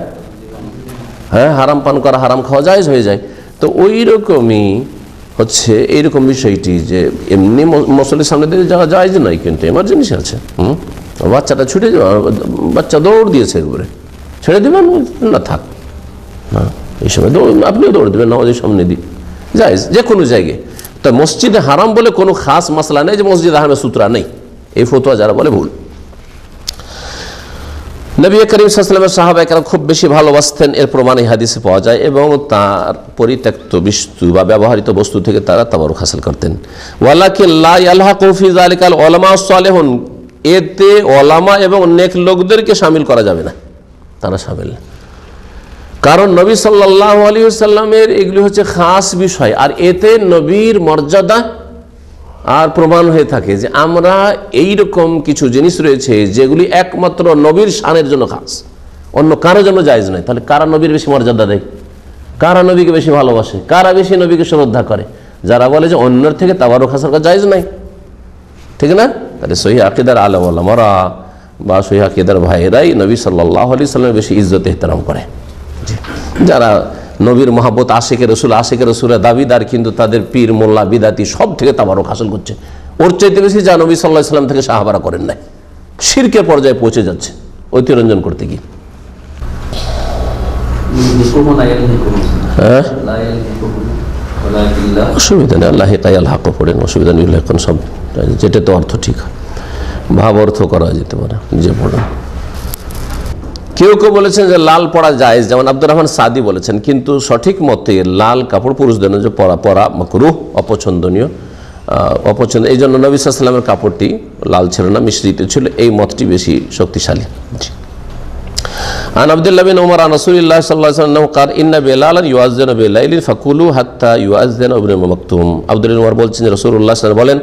হ্যাঁ, হারাম পান করা, হারাম খাওয়া জায়েজ হয়ে যায়। তো ওই রকমই হচ্ছে এইরকম বিষয়টি, যে এমনি মুসল্লির সামনে দিয়ে যাওয়া জায়েজ নয়, কিন্তু এমার্জেন্সি আছে। বাচ্চাটা ছুটে যাওয়া, বাচ্চা দৌড় দিয়েছে, একবারে ছেড়ে দেবেন না, থাক না, এই সময় দৌড়, আপনিও দৌড় দেবেন নামাজের সামনে দিয়ে, জায়েজ যে কোনো জায়গায়। তা মসজিদে হারাম বলে কোনো খাস মাসলা নেই যে মসজিদে হারামে সূত্রা নেই, এই ফতোয়া যারা বলে ভুল। নবী করিম সাল্লাল্লাহু আলাইহি ওয়াসাল্লামের সাহাবায়ে কেরাম খুব বেশি ভালোবাসতেন, এর প্রমাণ এই হাদিসে পাওয়া যায়, এবং তার পরিত্যক্ত বস্তু বা ব্যবহৃত বস্তু থেকে তারা তাবারুক হাসিল করতেন। ওয়ালাকিন লা ইয়ালহাকু ফি যালিকাল উলামা সালেহুন, এতে ওলামা এবং নেক লোকদেরকে শামিল করা যাবে না, তারা শামিল না। কারণ নবী সাল্লাল্লাহু আলাইহি ওয়াসাল্লামের এগুলি হচ্ছে খাস বিষয়, আর এতে নবীর মর্যাদা আর প্রমাণ হয়ে থাকে যে আমরা এইরকম কিছু জিনিস রয়েছে যেগুলি একমাত্র নবীর শানের জন্য খাস, অন্য কারোর জন্য জায়েজ নয়। তাহলে কারা নবীর বেশি মর্যাদা দেয়, কারা নবীকে বেশি ভালোবাসে, কারা বেশি নবীকে শ্রদ্ধা করে? যারা বলে যে অন্যের থেকে তাবারুক হাসিল করা জায়েজ নাই, ঠিক না? তাহলে সহিহ আকীদার আলেম ওলামারা বা সহিহ আকীদার ভাইয়েরাই নবী সাল্লাল্লাহু আলাইহি ওয়াসাল্লামের বেশি ইজ্জত ইহতিরাম করে। যারা নবীর মহব্বত, আশিকে রসুলের দাবিদার, কিন্তু তাদের পীর মোল্লা বিদাতি সব থেকে তাবারুক হাসিল করছে, ওর চাইতে বেশি যা নবী সাল্লাল্লাহু আলাইহি ওয়াসাল্লাম থেকে সাহাবারা করেন নাই, শিরকের পর্যায়ে পৌঁছে যাচ্ছে ঐতিরঞ্জন করতে গিয়ে। হ্যাঁ, অসুবিধা নেই, আল্লাহ তাআলা হক পড়েন, অসুবিধা নেই, এখন সব যেটা তো অর্থ ঠিক হয়, ভাব অর্থ করা যেতে পারে, নিজে পড়েন। কেউ কেউ বলেছেন যে লাল পরা জায়েজ, যেমন আব্দুর রহমান সাদি বলেছেন, কিন্তু সঠিক মতে লাল কাপড় পুরুষদের যে পরা মাকরুহ, অপছন্দনীয়, অপছন্দ। এই জন্য নবী সাল্লাল্লাহু আলাইহি ওয়াসাল্লামের কাপড়টি লাল ছিল না, মিশ্রিত ছিল, এই মতটি বেশি শক্তিশালী। আন আব্দুল্লাহ বিন উমর আন রাসূলিল্লাহ সাল্লাল্লাহু আলাইহি ওয়াসাল্লাম قال ان بلالا يؤذن بالليل فكلوا حتى يؤذن ابن مكتوم। আব্দুল্লাহ উমর বলছেন যে রাসূলুল্লাহ সাল্লাল্লাহু আলাইহি ওয়াসাল্লাম বলেন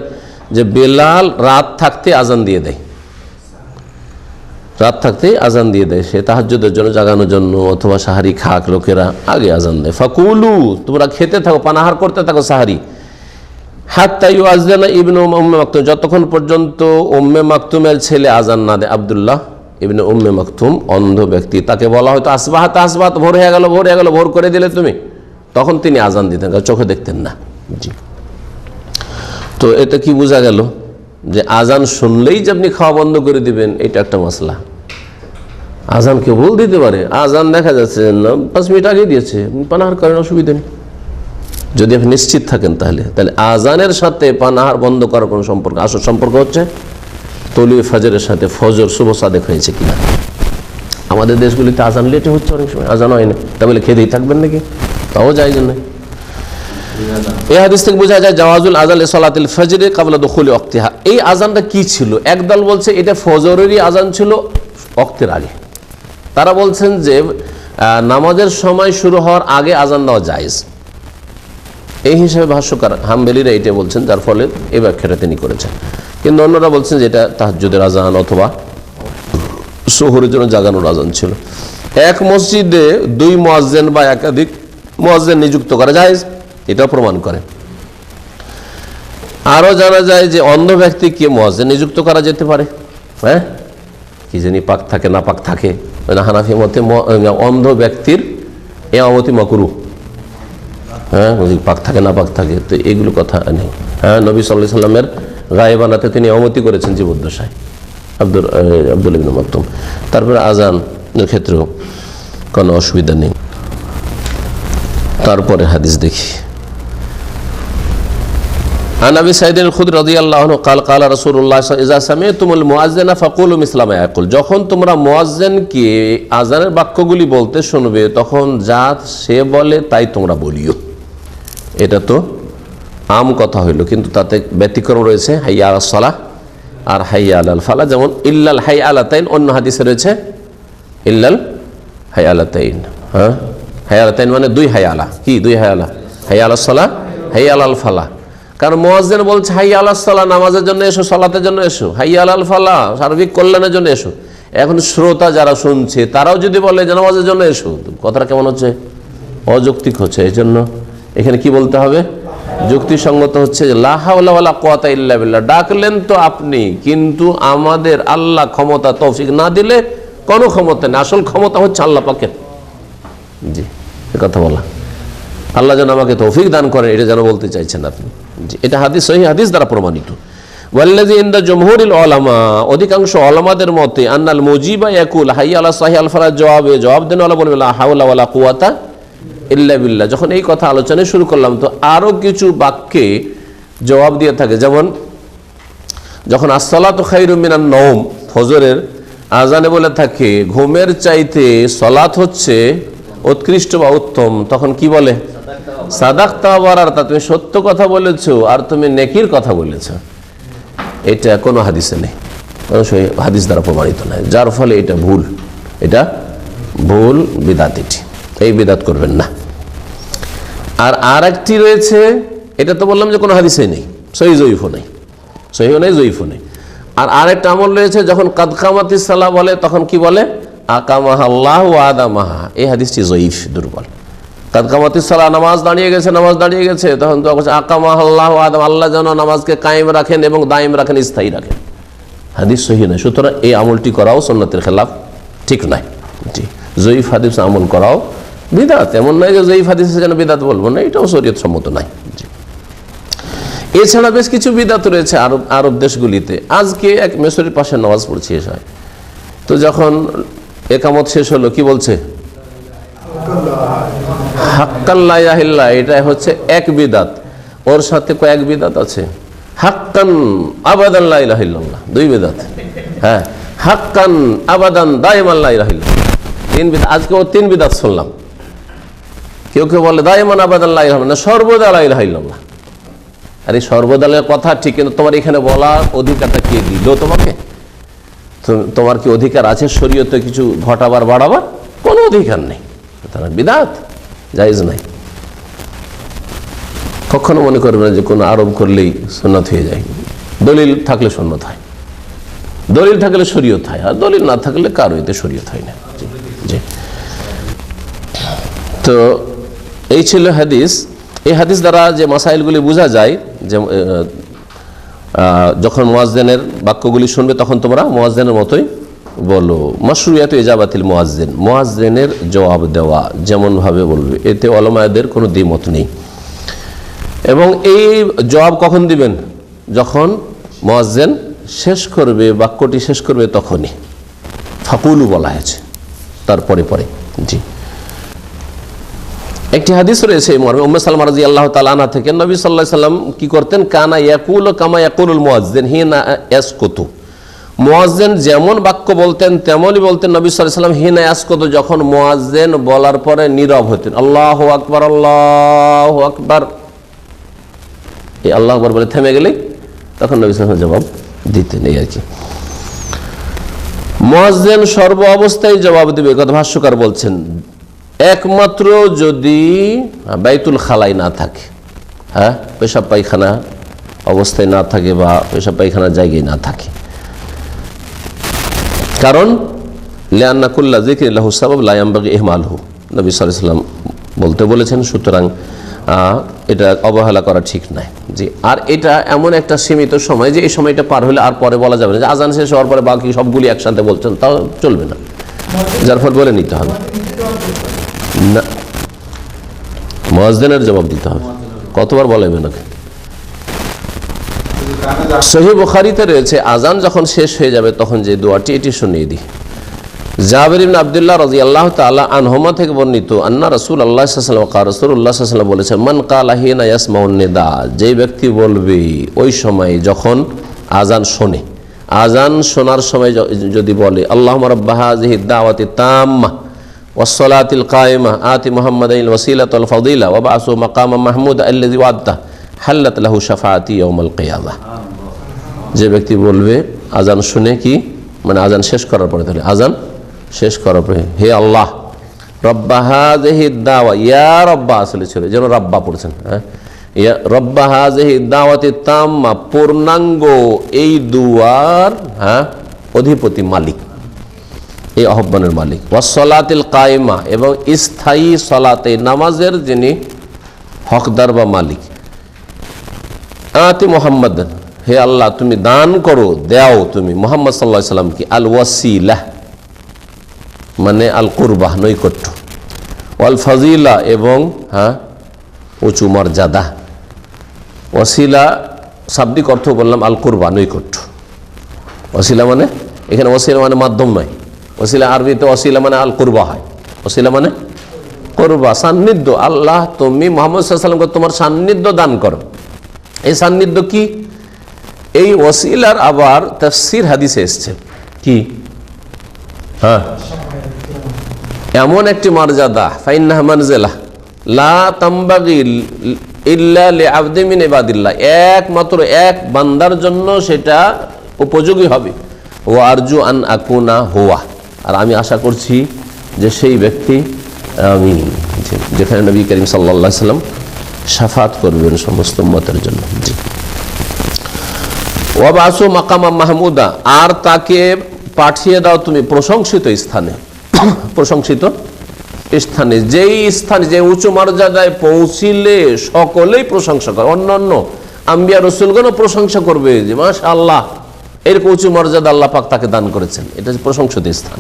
যে বেলাল রাত থাকতে আজান দিয়ে দেয়, রাত থাকতে আজান দিয়ে দেয়, সে তাহাজ্জুদের জন্য, জাগানোর জন্য, অথবা সাহারি খাক লোকেরা আগে আজান দেয়। ফাকুলু, তোমরা খেতে থাকো, পানাহার করতে থাকো সাহারি, হাত্তা ইউআযযানা ইবনু উম্মে মাকতুম, যতক্ষণ পর্যন্ত উম্মে মাকতুমের ছেলে আজান না দেয়। আব্দুল্লাহ ইবনে উম্মে মাকতুম অন্ধ ব্যক্তি, তাকে বলা হয়তো আসবাহাত আসবাহাত, ভোর হয়ে গেল, ভোর হয়ে গেল, ভোর করে দিলে তুমি, তখন তিনি আজান দিতেন, চোখে দেখতেন না। জি, তো এটা কি বোঝা গেল যে আজান শুনলেই যে আপনি খাওয়া বন্ধ করে দিবেন, এটা একটা মাসলা। আজান কেউ ভুল দিতে পারে, আজান দেখা যাচ্ছে না 5 মিনিট আগে দিয়েছে, পানাহার করেন, অসুবিধা নেই, যদি আপনি নিশ্চিত থাকেন। তাহলে আজানের সাথে পানাহার বন্ধ করার কোনো সম্পর্ক, আসল সম্পর্ক হচ্ছে তলুয়ে ফজরের সাথে ফজর শুভ সাদেক হয়েছে কিনা। আমাদের দেশগুলিতে আজান লেটে হচ্ছে, অনেক সময় আজান হয় না, তা বলে খেতেই থাকবেন নাকি? তাও জায়েজ নয়। এই হাদিস থেকে বোঝা যায় জাওয়াজুল আযান লিসালাতিল ফজরি ক্বাবলা দুখুলি ওয়াক্তিহা। এই আজানটা কি ছিল? একদল বলছে এটা ফজরেরই আজান ছিল ওয়াক্তের আগে, তারা বলছেন যে নামাজের সময় শুরু হওয়ার আগে আজান দেওয়া জায়েজ। এই হিসাবে ভাষ্যকার হাম্বলীরা এটা বলছেন, যার ফলে এই ব্যাখ্যাটা তিনি করেছেন। কিন্তু অন্যরা বলছেন যে এটা তাহাজ্জুদের আজান অথবা শোহরের জন্য জাগানোর আজান ছিল। এক মসজিদে দুই মুয়াজ্জিন বা একাধিক মুয়াজ্জিন নিযুক্ত করা যায়, এটাও প্রমাণ করে। আরও জানা যায় যে অন্ধ ব্যক্তিকে মুয়াজ্জিন নিযুক্ত করা যেতে পারে। হ্যাঁ, কি জানি পাক থাকে না পাক থাকে, হানাফি মতে অন্ধ ব্যক্তির ইমামতি মাকরুহ। হ্যাঁ, পাক থাকে না পাক থাকে, তো এগুলো কথা নেই। হ্যাঁ, নবী সাল্লাল্লাহু আলাইহি সাল্লামের গায়েবানাতে তিনি ইমামতি করেছেন জীবদ্দশায়, আব্দুল ইবনে মাকতুম। তারপরে আজানের ক্ষেত্রেও কোনো অসুবিধা নেই। তারপরে হাদিস দেখি। عن ابي سعيد الخدري رضي الله عنه قال قال رسول الله صلى الله عليه وسلم اذا سمعتم المؤذن فقولوا مثل ما يقول। যখন তোমরা মুয়াজ্জিনকে আজানের বাক্যগুলি বলতে শুনবে তখন যা সে বলে তাই তোমরা বলিও। এটা তো আম কথা হইল, কিন্তু তাতে ব্যতিক্রম রয়েছে, হাইয়া আলাস সালাহ আর হাইয়া আলাল ফালাহ। যেমন ইল্লাল হাইয়া আলাতাইন, অন্য হাদিসে রয়েছে ইল্লাল হাইয়া আলাতাইন। হ্যাঁ, হাইয়া আলাতাইন মানে দুই হাইয়া আলা। কি দুই হাইয়া আলা? হাইয়া আলাস সালাহ, হাইয়া আলাল ফালাহ। কারণ মুয়াজ্জিন বলছে হাইয়া আলাস সালাহ, নামাজের জন্য এসো, সালাতের জন্য এসো, হাইয়া আলাল ফালাহ, সার্বিক কল্যাণের জন্য এসো। এখন শ্রোতা যারা শুনছে তারাও যদি বলে যে নামাজের জন্য এসো, কথাটা কেমন হচ্ছে? অযৌক্তিক হচ্ছে। এই জন্য এখানে কি বলতে হবে? যুক্তিসঙ্গত হচ্ছে যে লা হাওলা ওয়ালা কুওয়াতা ইল্লা বিল্লাহ। ডাকলেন তো আপনি, কিন্তু আমাদের আল্লাহ ক্ষমতা তৌফিক না দিলে কোনো ক্ষমতা নেই। আসল ক্ষমতা হচ্ছে আল্লাহ পাকের। জি, এ কথা বলা, আল্লাহ যেন আমাকে তৌফিক দান করেন, এটা যেন বলতে চাইছেন আপনি। জি, এটা হাদিস, সহিহ হাদিস দ্বারা প্রমাণিত। ওয়াল্লাযী ইনদা জমহুরিল উলামা, অধিকাংশ উলামাদের মতে আন্নাল মুজিবা ইয়াকুল হাইয়া আলা সাহিহ আল ফালাহ, জবাব দেন ওয়ালা বলবে লা হাওলা ওয়ালা কুওয়াতা ইল্লা বিল্লাহ। যখন এই কথা আলোচনা শুরু করলাম তো আরও কিছু বাক্যে জবাব দিয়ে থাকে। যেমন যখন আসসালাতু খায়রুম মিনান নওম, ফজরের আজানে বলে থাকে ঘুমের চাইতে সলাত হচ্ছে উৎকৃষ্ট বা উত্তম, তখন কি বলে? সাদাকতা বারারতা, তুমি সত্য কথা বলেছো আর তুমি নেকির কথা বলেছো। এটা কোনো হাদিসে নেই, কোনো হাদিস দ্বারা প্রমাণিত নয়, যার ফলে এটা ভুল, এটা ভুল বিদাত। এটি এই বিদাত করবেন না। আর একটি রয়েছে, এটা তো বললাম যে কোনো হাদিসে নেই, সহিহ জয়ীফও নেই, সহিহ নেই জয়ীফও নেই। আর আরেকটা আমল রয়েছে, যখন কাদ কামাতিস সালাহ বলে তখন কি বলে? আকামাহা আল্লাহু ওয়া আদামাহা। এই হাদিসটি জয়ীফ, দুর্বল। কাদ কামাতিস সালাহ, নামাজ দাঁড়িয়ে গেছে, নামাজ দাঁড়িয়ে গেছে, তখন তো আকামাহা আল্লাহু ওয়া আদাম, আল্লাহ যেন নামাজকে কায়েম রাখেন এবং দায়েম রাখেন, স্থায়ী রাখেন। হাদিস সহিহ নয়। সুতরাং এই আমলটি করাও সুন্নাতের খেলাফ, ঠিক নয়। জি, জয়ীফ হাদিস আমল করাও বিদাত। এমন নয় যে জয়ীফ হাদিসে যেন বিদাত বলবো না, এটাও শরীয়ত সম্মত নাই। জি, এছাড়া বেশ কিছু বিদাত রয়েছে আরব দেশগুলিতে। আজকে এক মিশরের পাশে নামাজ পড়ছি এসে, তো যখন একামত শেষ হলো কি বলছে? হাক্কান লা ইলাহা ইল্লাল্লাহ। এটা হচ্ছে এক বিদাত, ওর সাথে কয়েক বিদাত আছে। হাক্কান আবাদান লা ইলাহা ইল্লাল্লাহ, দুই বিদাত। হ্যাঁ, হাক্কান আবাদান দাইমান লা ইলাহা ইল্লাল্লাহ, তিন বিদাত। আজকে ও তিন বিদাত শুনলাম। কেউ কেউ বলে দাইমান আবাদান লা ইলাহা ইল্লাল্লাহ, সর্বদা লা ইলাহা ইল্লাল্লাহ। আর এই সর্বদালের কথা ঠিক, কিন্তু তোমার এখানে বলার অধিকারটা কে দিল তোমাকে? তোমার কি অধিকার আছে শরীয়তে কিছু ঘটাবার বাড়াবার? কোনো অধিকার নেই। তারা বিদাত জায়েজ নাই। কখনো মনে করবে না যে কোনো আরোপ করলেই সুন্নাত হয়ে যায়। দলিল থাকলে সুন্নাত হয়, দলিল থাকলে শরীয়ত হয়, আর দলিল না থাকলে কারো এতে শরীয়ত হয় না। জি, তো এই ছিল হাদিস। এই হাদিস দ্বারা যে মাসাইলগুলি বোঝা যায় যে যখন মুয়াজ্জিনের বাক্যগুলি শুনবে তখন তোমরা মুয়াজ্জিনের মতোই বলো। মাশরুইয়াত ইজাবাতিল মুয়াজ্জিন, মুয়াজ্জিনের জবাব দেওয়া যেমনভাবে বলবে, এতে উলামাদের কোনো দ্বিমত নেই। এবং এই জবাব কখন দিবেন? যখন মুয়াজ্জিন শেষ করবে, বাক্যটি শেষ করবে তখনই। ফাকুলু বলা হয়েছে তারপরে পরে। জি, একটি হাদিস রয়েছে উম্মে সালমা রাদিয়াল্লাহু তাআলা আনহা থেকে, নবী সাল্লাল্লাহু আলাইহি সাল্লাম কি করতেন? কানা ইয়াকুলু কামা ইয়াকুলুল মুয়াজ্জিন হিনা ইয়াসকুতু। মুয়াজ্জিন যেমন বাক্য বলতেন তেমনই বলতেন নবী সাল্লাল্লাহু আলাইহি সাল্লাম হিনা ইয়াসকুতু, যখন মুয়াজ্জিন বলার পরে নীরব হতেন। আল্লাহু আকবার, আল্লাহু আকবার, এই আল্লাহু আকবার বলে থেমে গেলে তখন নবী সাল্লাল্লাহু আলাইহি সাল্লাম জবাব দিতেন। এই আর কি। মুয়াজ্জিন সর্ব অবস্থায় জবাব দিবে, কথা ভাষ্যকার বলছেন, একমাত্র যদি বাইতুল খালাই না থাকে, পেশাব পায়খানা অবস্থায় না থাকে বা পেশাব পায়খানার জায়গায় না থাকে। কারণ লিআন্না কুল্লা যিকরিন লাহু সাবাব লা ইয়ানবাগি ইহমালহু, নবী সাল্লাল্লাহু আলাইহি ওয়াসাল্লাম বলতে বলেছেন। সুতরাং এটা অবহেলা করা ঠিক নয়। জি, আর এটা এমন একটা সীমিত সময় যে এই সময়টা পার হলে আর পরে বলা যাবে না যে আজান শেষ হওয়ার পরে বাকি সবগুলি একসাথে বলছেন, তাও চলবে না, যার ফলে বলে নিতে হবে না, মুয়াজ্জিনের জবাব দিতে হবে। কতবার বলাবে নাকি? সহিহ বুখারীতে রয়েছে আজান যখন শেষ হয়ে যাবে তখন যে দোয়াটি, এটি শুনিয়ে দিই। জাবির ইবনে আব্দুল্লাহ রাদিয়াল্লাহু তাআলা আনহুমা থেকে বর্ণিত, আন্না রাসূলুল্লাহ সাল্লাল্লাহু আলাইহি ওয়াসাল্লাম রাসূলুল্লাহ সাল্লাল্লাহু আলাইহি ওয়াসাল্লাম বলেছেন, মান ক্বালা হিনা ইয়াসমাউন নিদা, যেই ব্যক্তি বলবে ওই সময় যখন আজান শোনে, আজান শোনার সময় যদি বলে আল্লাহুম্মা রাব্বা হাযিহি দাওয়াতি তাম্মা ওয়াস সালাতিল কায়েমা আতি মুহাম্মাদাইল ওয়াসিলাতা ওয়াল ফাদিলা ওয়া বা'সু মাকামান মাহমুদা আল্লাযী ওয়া'আদতা হাল্লাত লাহু শাফাআতি ইয়াউমাল কিয়ামাহ। যে ব্যক্তি বলবে আজান শুনে, কি মানে আজান শেষ করার পরে, তাহলে আজান শেষ করার পরে, হে আল্লাহ রব্বা হাযিহি দাওয়া, ইয়া রব্বা আসলে ছিল যেন রব্বা পড়ছেন, ইয়া রব্বা হাযিহি দাওয়াতি তাম্মা, পূর্ণাঙ্গ এই দুয়ার অধিপতি, মালিক, এই আহ্বানের মালিক, ওয়াস সালাতিল কায়েমা, এবং স্থায়ী সালাতে নামাজের যিনি হকদার বা মালিক, আতি মুহাম্মাদ, হে আল্লাহ তুমি দান করো, দাও তুমি মুহাম্মদ সাল্লাল্লাহু আলাইহি ওয়াসাল্লামকে, আল ওয়াসিলা মানে আল কুরবাহ নৈকট্য, ওয়াল ফাজিলা এবং উঁচু মর্যাদা। ওয়াসিলা শাব্দিক অর্থ বললাম আল কুরবা নৈকট্য। ওয়াসিলা মানে এখানে ওয়াসিলা মানে মাধ্যম নয়, ওয়াসিলা আরবিতে ওয়াসিলা মানে আল কুরবা হয়, ওয়াসিলা মানে কুরবা, সান্নিধ্য। আল্লাহ তুমি মুহাম্মদ সাল্লাল্লাহু আলাইহি ওয়াসাল্লামকে তোমার সান্নিধ্য দান করো। এই সান্নিধ্য কি? এই ওয়াসিলার আবার তাফসীর হাদিসে এসছে কি, এমন একটি মর্যাদা, ফাইন্নাহা মানজিলা লা তামবাগি ইল্লা লিআবদিন মিন ইবাদিল্লাহ, একমাত্র এক বান্দার জন্য সেটা উপযোগী হবে। ও আরজু আন আকুনা হুয়া, আর আমি আশা করছি যে সেই ব্যক্তি আমি, যেখানে নবী করিম সাল্লাল্লাহু আলাইহি ওয়াসাল্লাম শাফাত করবেন সমস্ত উম্মতের জন্য। জি, ওয়া বাসু মাকামা মাহমুদা, আর তাকে পাঠিয়ে দাও তুমি প্রশংসিত স্থানে, প্রশংসিত স্থানে, যেই স্থানে যে উঁচু মর্যাদায় পৌঁছিলে সকলেই প্রশংসা করে, অন্যান্য আম্বিয়া রাসূলগণও প্রশংসা করবে যে মাশাআল্লাহ এরকম উঁচু মর্যাদা আল্লাহ পাক তাকে দান করেছেন, এটা প্রশংসিত স্থান,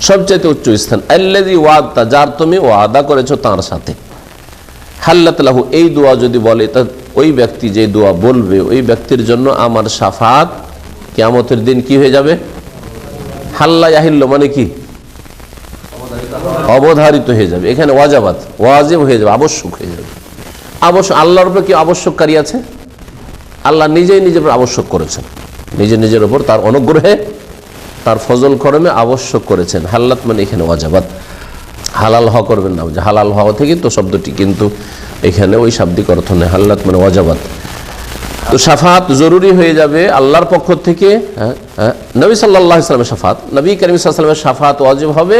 সবচেয়ে উচ্চ স্থান। আল্লাযী ওয়া'আদতা, যার তুমি ওয়াদা করেছো তার সাথে। হাল্লাত লাহু, এই দোয়া যদি বলে তা ওই ব্যক্তি যে দোয়া বলবে ওই ব্যক্তির জন্য আমার শাফাত কিয়ামতের দিন কি হয়ে যাবে, হাল্লা ইয়াহিল্লু মানে কি, অবধারিত হয়ে যাবে। এখানে ওয়াজাবাত, ওয়াজিব হয়ে যাবে, আবশ্যক হয়ে যাবে। আবশ্যক, আল্লাহর উপর কি আবশ্যককারী আছে? আল্লাহ নিজেই নিজের উপর আবশ্যক করেছেন, নিজের উপর তার অনুগ্রহে তার ফজল করমে আবশ্যক করেছেন। হাল্লাত মানে এখানে ওয়াজাবাত, হালাল হওয়া করবেন না, যে হালাল হওয়া থেকে তো শব্দটি, কিন্তু এখানে ওই শাব্দিক অর্থ নেই, হাল্লাত মানে ওয়াজাবাত। তো শাফাত জরুরি হয়ে যাবে আল্লাহর পক্ষ থেকে। নবী সাল্লাল্লাহু আলাইহি ওয়াসাল্লামের শাফাত, নবী করিম সাল্লাল্লাহু আলাইহি ওয়াসাল্লামের শাফাত ওয়াজিব হবে,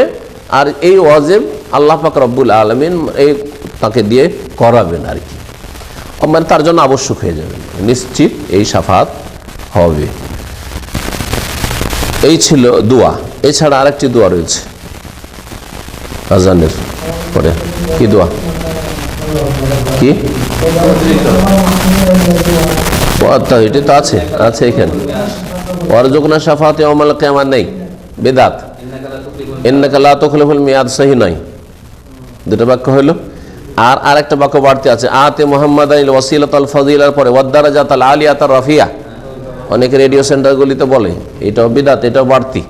আর এই ওয়াজিব আল্লাহ পাক রব্বুল আলামিন এই তাকে দিয়ে করাবেন আর কি, মানে তার জন্য আবশ্যক হয়ে যাবে, নিশ্চিত এই শাফাত হবে। এই ছিল দোয়া। এছাড়া আরেকটি দোয়া রয়েছে আজানের পরে, কি দোয়া, কি এটি তো আছে, আছে এখানে, ওয়ারজুকনা শাফাআতে ইয়াউমাল কিয়ামাহ নেই, বিদআত, ইন্নাকা লা তুখলিফুল মিয়াদ সহি নয়, দুটো বাক্য হইল। আর আরেকটা বাক্য বাড়তি আছে, আতে মুহাম্মাদাইল ওয়াসিলাতাল ফাযিলার পরে ওয়াদ-দারাজাতাল আলিয়াতার রাফিয়া, অনেক রেডিও সেন্টারগুলিতে বলে, এটাও বিদআত, এটাও বাড়তি।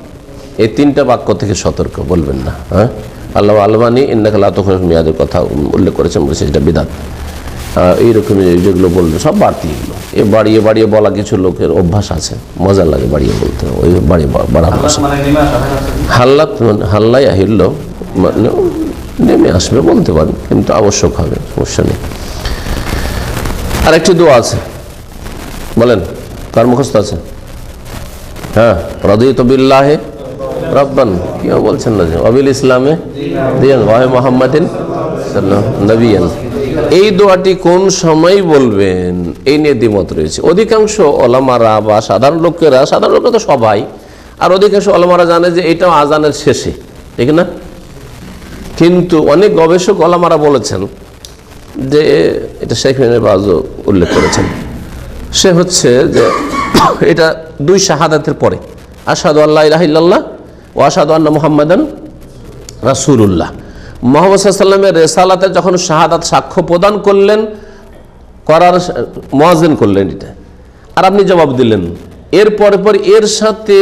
এই তিনটা বাক্য থেকে সতর্ক, বলবেন না। আল্লাহ আলবানী ইন্নাকা লা তুখলিফুল মিয়াদের কথা উল্লেখ করেছেন, বলেছে এটা বিদআত। এইরকম যেগুলো বললো সব বাড়তি, এগুলো এ বাড়িয়ে বাড়িয়ে বলা কিছু লোকের অভ্যাস আছে, মজা লাগে বাড়িয়ে বলতে, ওই বাড়িয়ে বাড়ানো। হাল্লাত হাল্লাই আহিল্ল মানে নেমে আসবে বলতে পারেন, কিন্তু আবশ্যক হবে, সমস্যা নেই। আরেকটি দোয়া আছে, বলেন, কার মুখস্থ আছে? হ্যাঁ, রাদিতু বিল্লাহি রাব্বান, কেউ বলছেন না যে, ওয়াবিল ইসলামে দিয়ান, ওয়া মুহাম্মাদিন সাল্লাল্লাহু নবিয়ান, এই দোয়াটি কোন সময় বলবেন এই নিয়ে দ্বিমত রয়েছে। অধিকাংশ ওলামারা বা সাধারণ লোকেরা তো সবাই, আর অধিকাংশ ওলামারা জানে যে এটাও আজানের শেষে, ঠিক না? কিন্তু অনেক গবেষক ওলামারা বলেছেন যে এটা শেখ ইবনে বাজও উল্লেখ করেছেন, সে হচ্ছে যে এটা দুই শাহাদাতের পরে, আশহাদু আল্লা ইলাহা ইল্লাল্লাহ ওয়া আশহাদু আন্না মুহাম্মাদান রাসূলুল্লাহ, মুহাম্মদ সাল্লাল্লাহু আলাইহি ওয়াসাল্লামের রিসালাতে যখন শাহাদাত সাক্ষ্য প্রদান করার মুয়াজ্জিন করলেন এটা, আর আপনি জবাব দিলেন, এর পর এর সাথে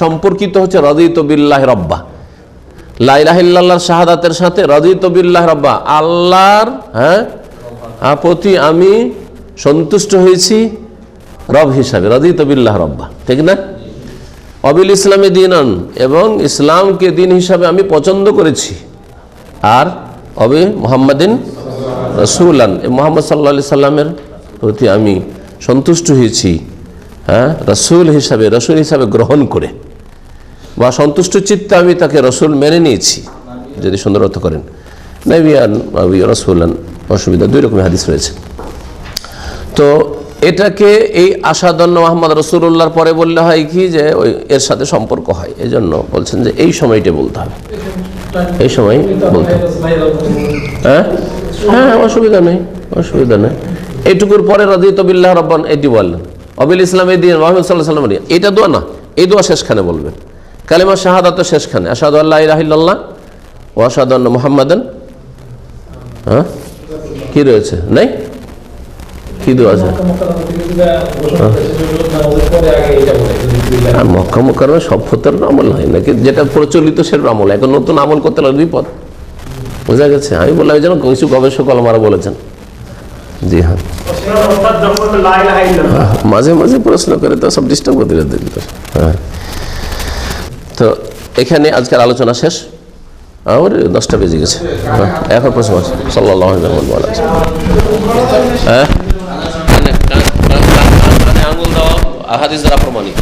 সম্পর্কিত হচ্ছে রাদিতু বিল্লাহি রাব্বা, লা ইলাহা ইল্লাল্লাহর শাহাদাতের সাথে রাদিতু বিল্লাহি রাব্বা, আল্লাহর প্রতি আমি সন্তুষ্ট হয়েছি রব হিসাবে, রাদিতু বিল্লাহি রাব্বা, ঠিক না? অবিল ইসলামী দীনান, এবং ইসলামকে দিন হিসাবে আমি পছন্দ করেছি, আর অবি মুহাম্মাদিন রাসূলান, মুহাম্মদ সাল্লাল্লাহু আলাইহি সাল্লামের প্রতি আমি সন্তুষ্ট হয়েছি, রসুল হিসাবে গ্রহণ করে, বা সন্তুষ্ট চিত্তে আমি তাকে রসুল মেনে নিয়েছি, যদি সুন্দর অর্থ করেন নবিয়ান রসুলান, অসুবিধা, দুই রকমের হাদিস রয়েছে। তো এটাকে এই আশহাদু আন্না মুহাম্মাদ রাসূলুল্লাহর পরে বললে হয় কি যে ওই এর সাথে সম্পর্ক হয়, এই জন্য বলছেন যে এই সময়টা বলতে হবে, এই সময় বলতে হবে। হ্যাঁ অসুবিধা নেই। এইটুকুর পরে রাদিতু বিল্লাহি রাব্বান এটি বললেন, অবিল ইসলামী দিন মুহাম্মদ সাল্লাল্লাহু আলাইহি ওয়াসাল্লাম, এটা দোয়া না, এই দোয়া শেষখানে বলবেন, কালিমা শাহাদাত শেষখানে, আশহাদু আল্লা ইলাহা ইল্লাল্লাহ ওয়া আশহাদু আন্না মুহাম্মাদান, কি রয়েছে নাই, কি দোয়া আছে? মক্কা মুকাররমে সব ফতর আমল হয় নাকি, যেটা প্রচলিত সেরকম আমল, এখন নতুন আমল করতে হলে বিপদ, বোঝা গেছে? আমি বললাম এই জন্য কিছু গবেষক ওলামারা বলেছেন। জি হ্যাঁ, মাঝে মাঝে প্রশ্ন করে তো সব ডিস্টার্ব করতে হবে। হ্যাঁ, তো এখানে আজকের আলোচনা শেষ, আমার 10টা বেজে গেছে, এখন প্রশ্ন আছে। সাল্লাল্লাহু আলাইহি ওয়া সাল্লাম, আঙুল দেওয়া হাদিস দ্বারা প্রমাণিত।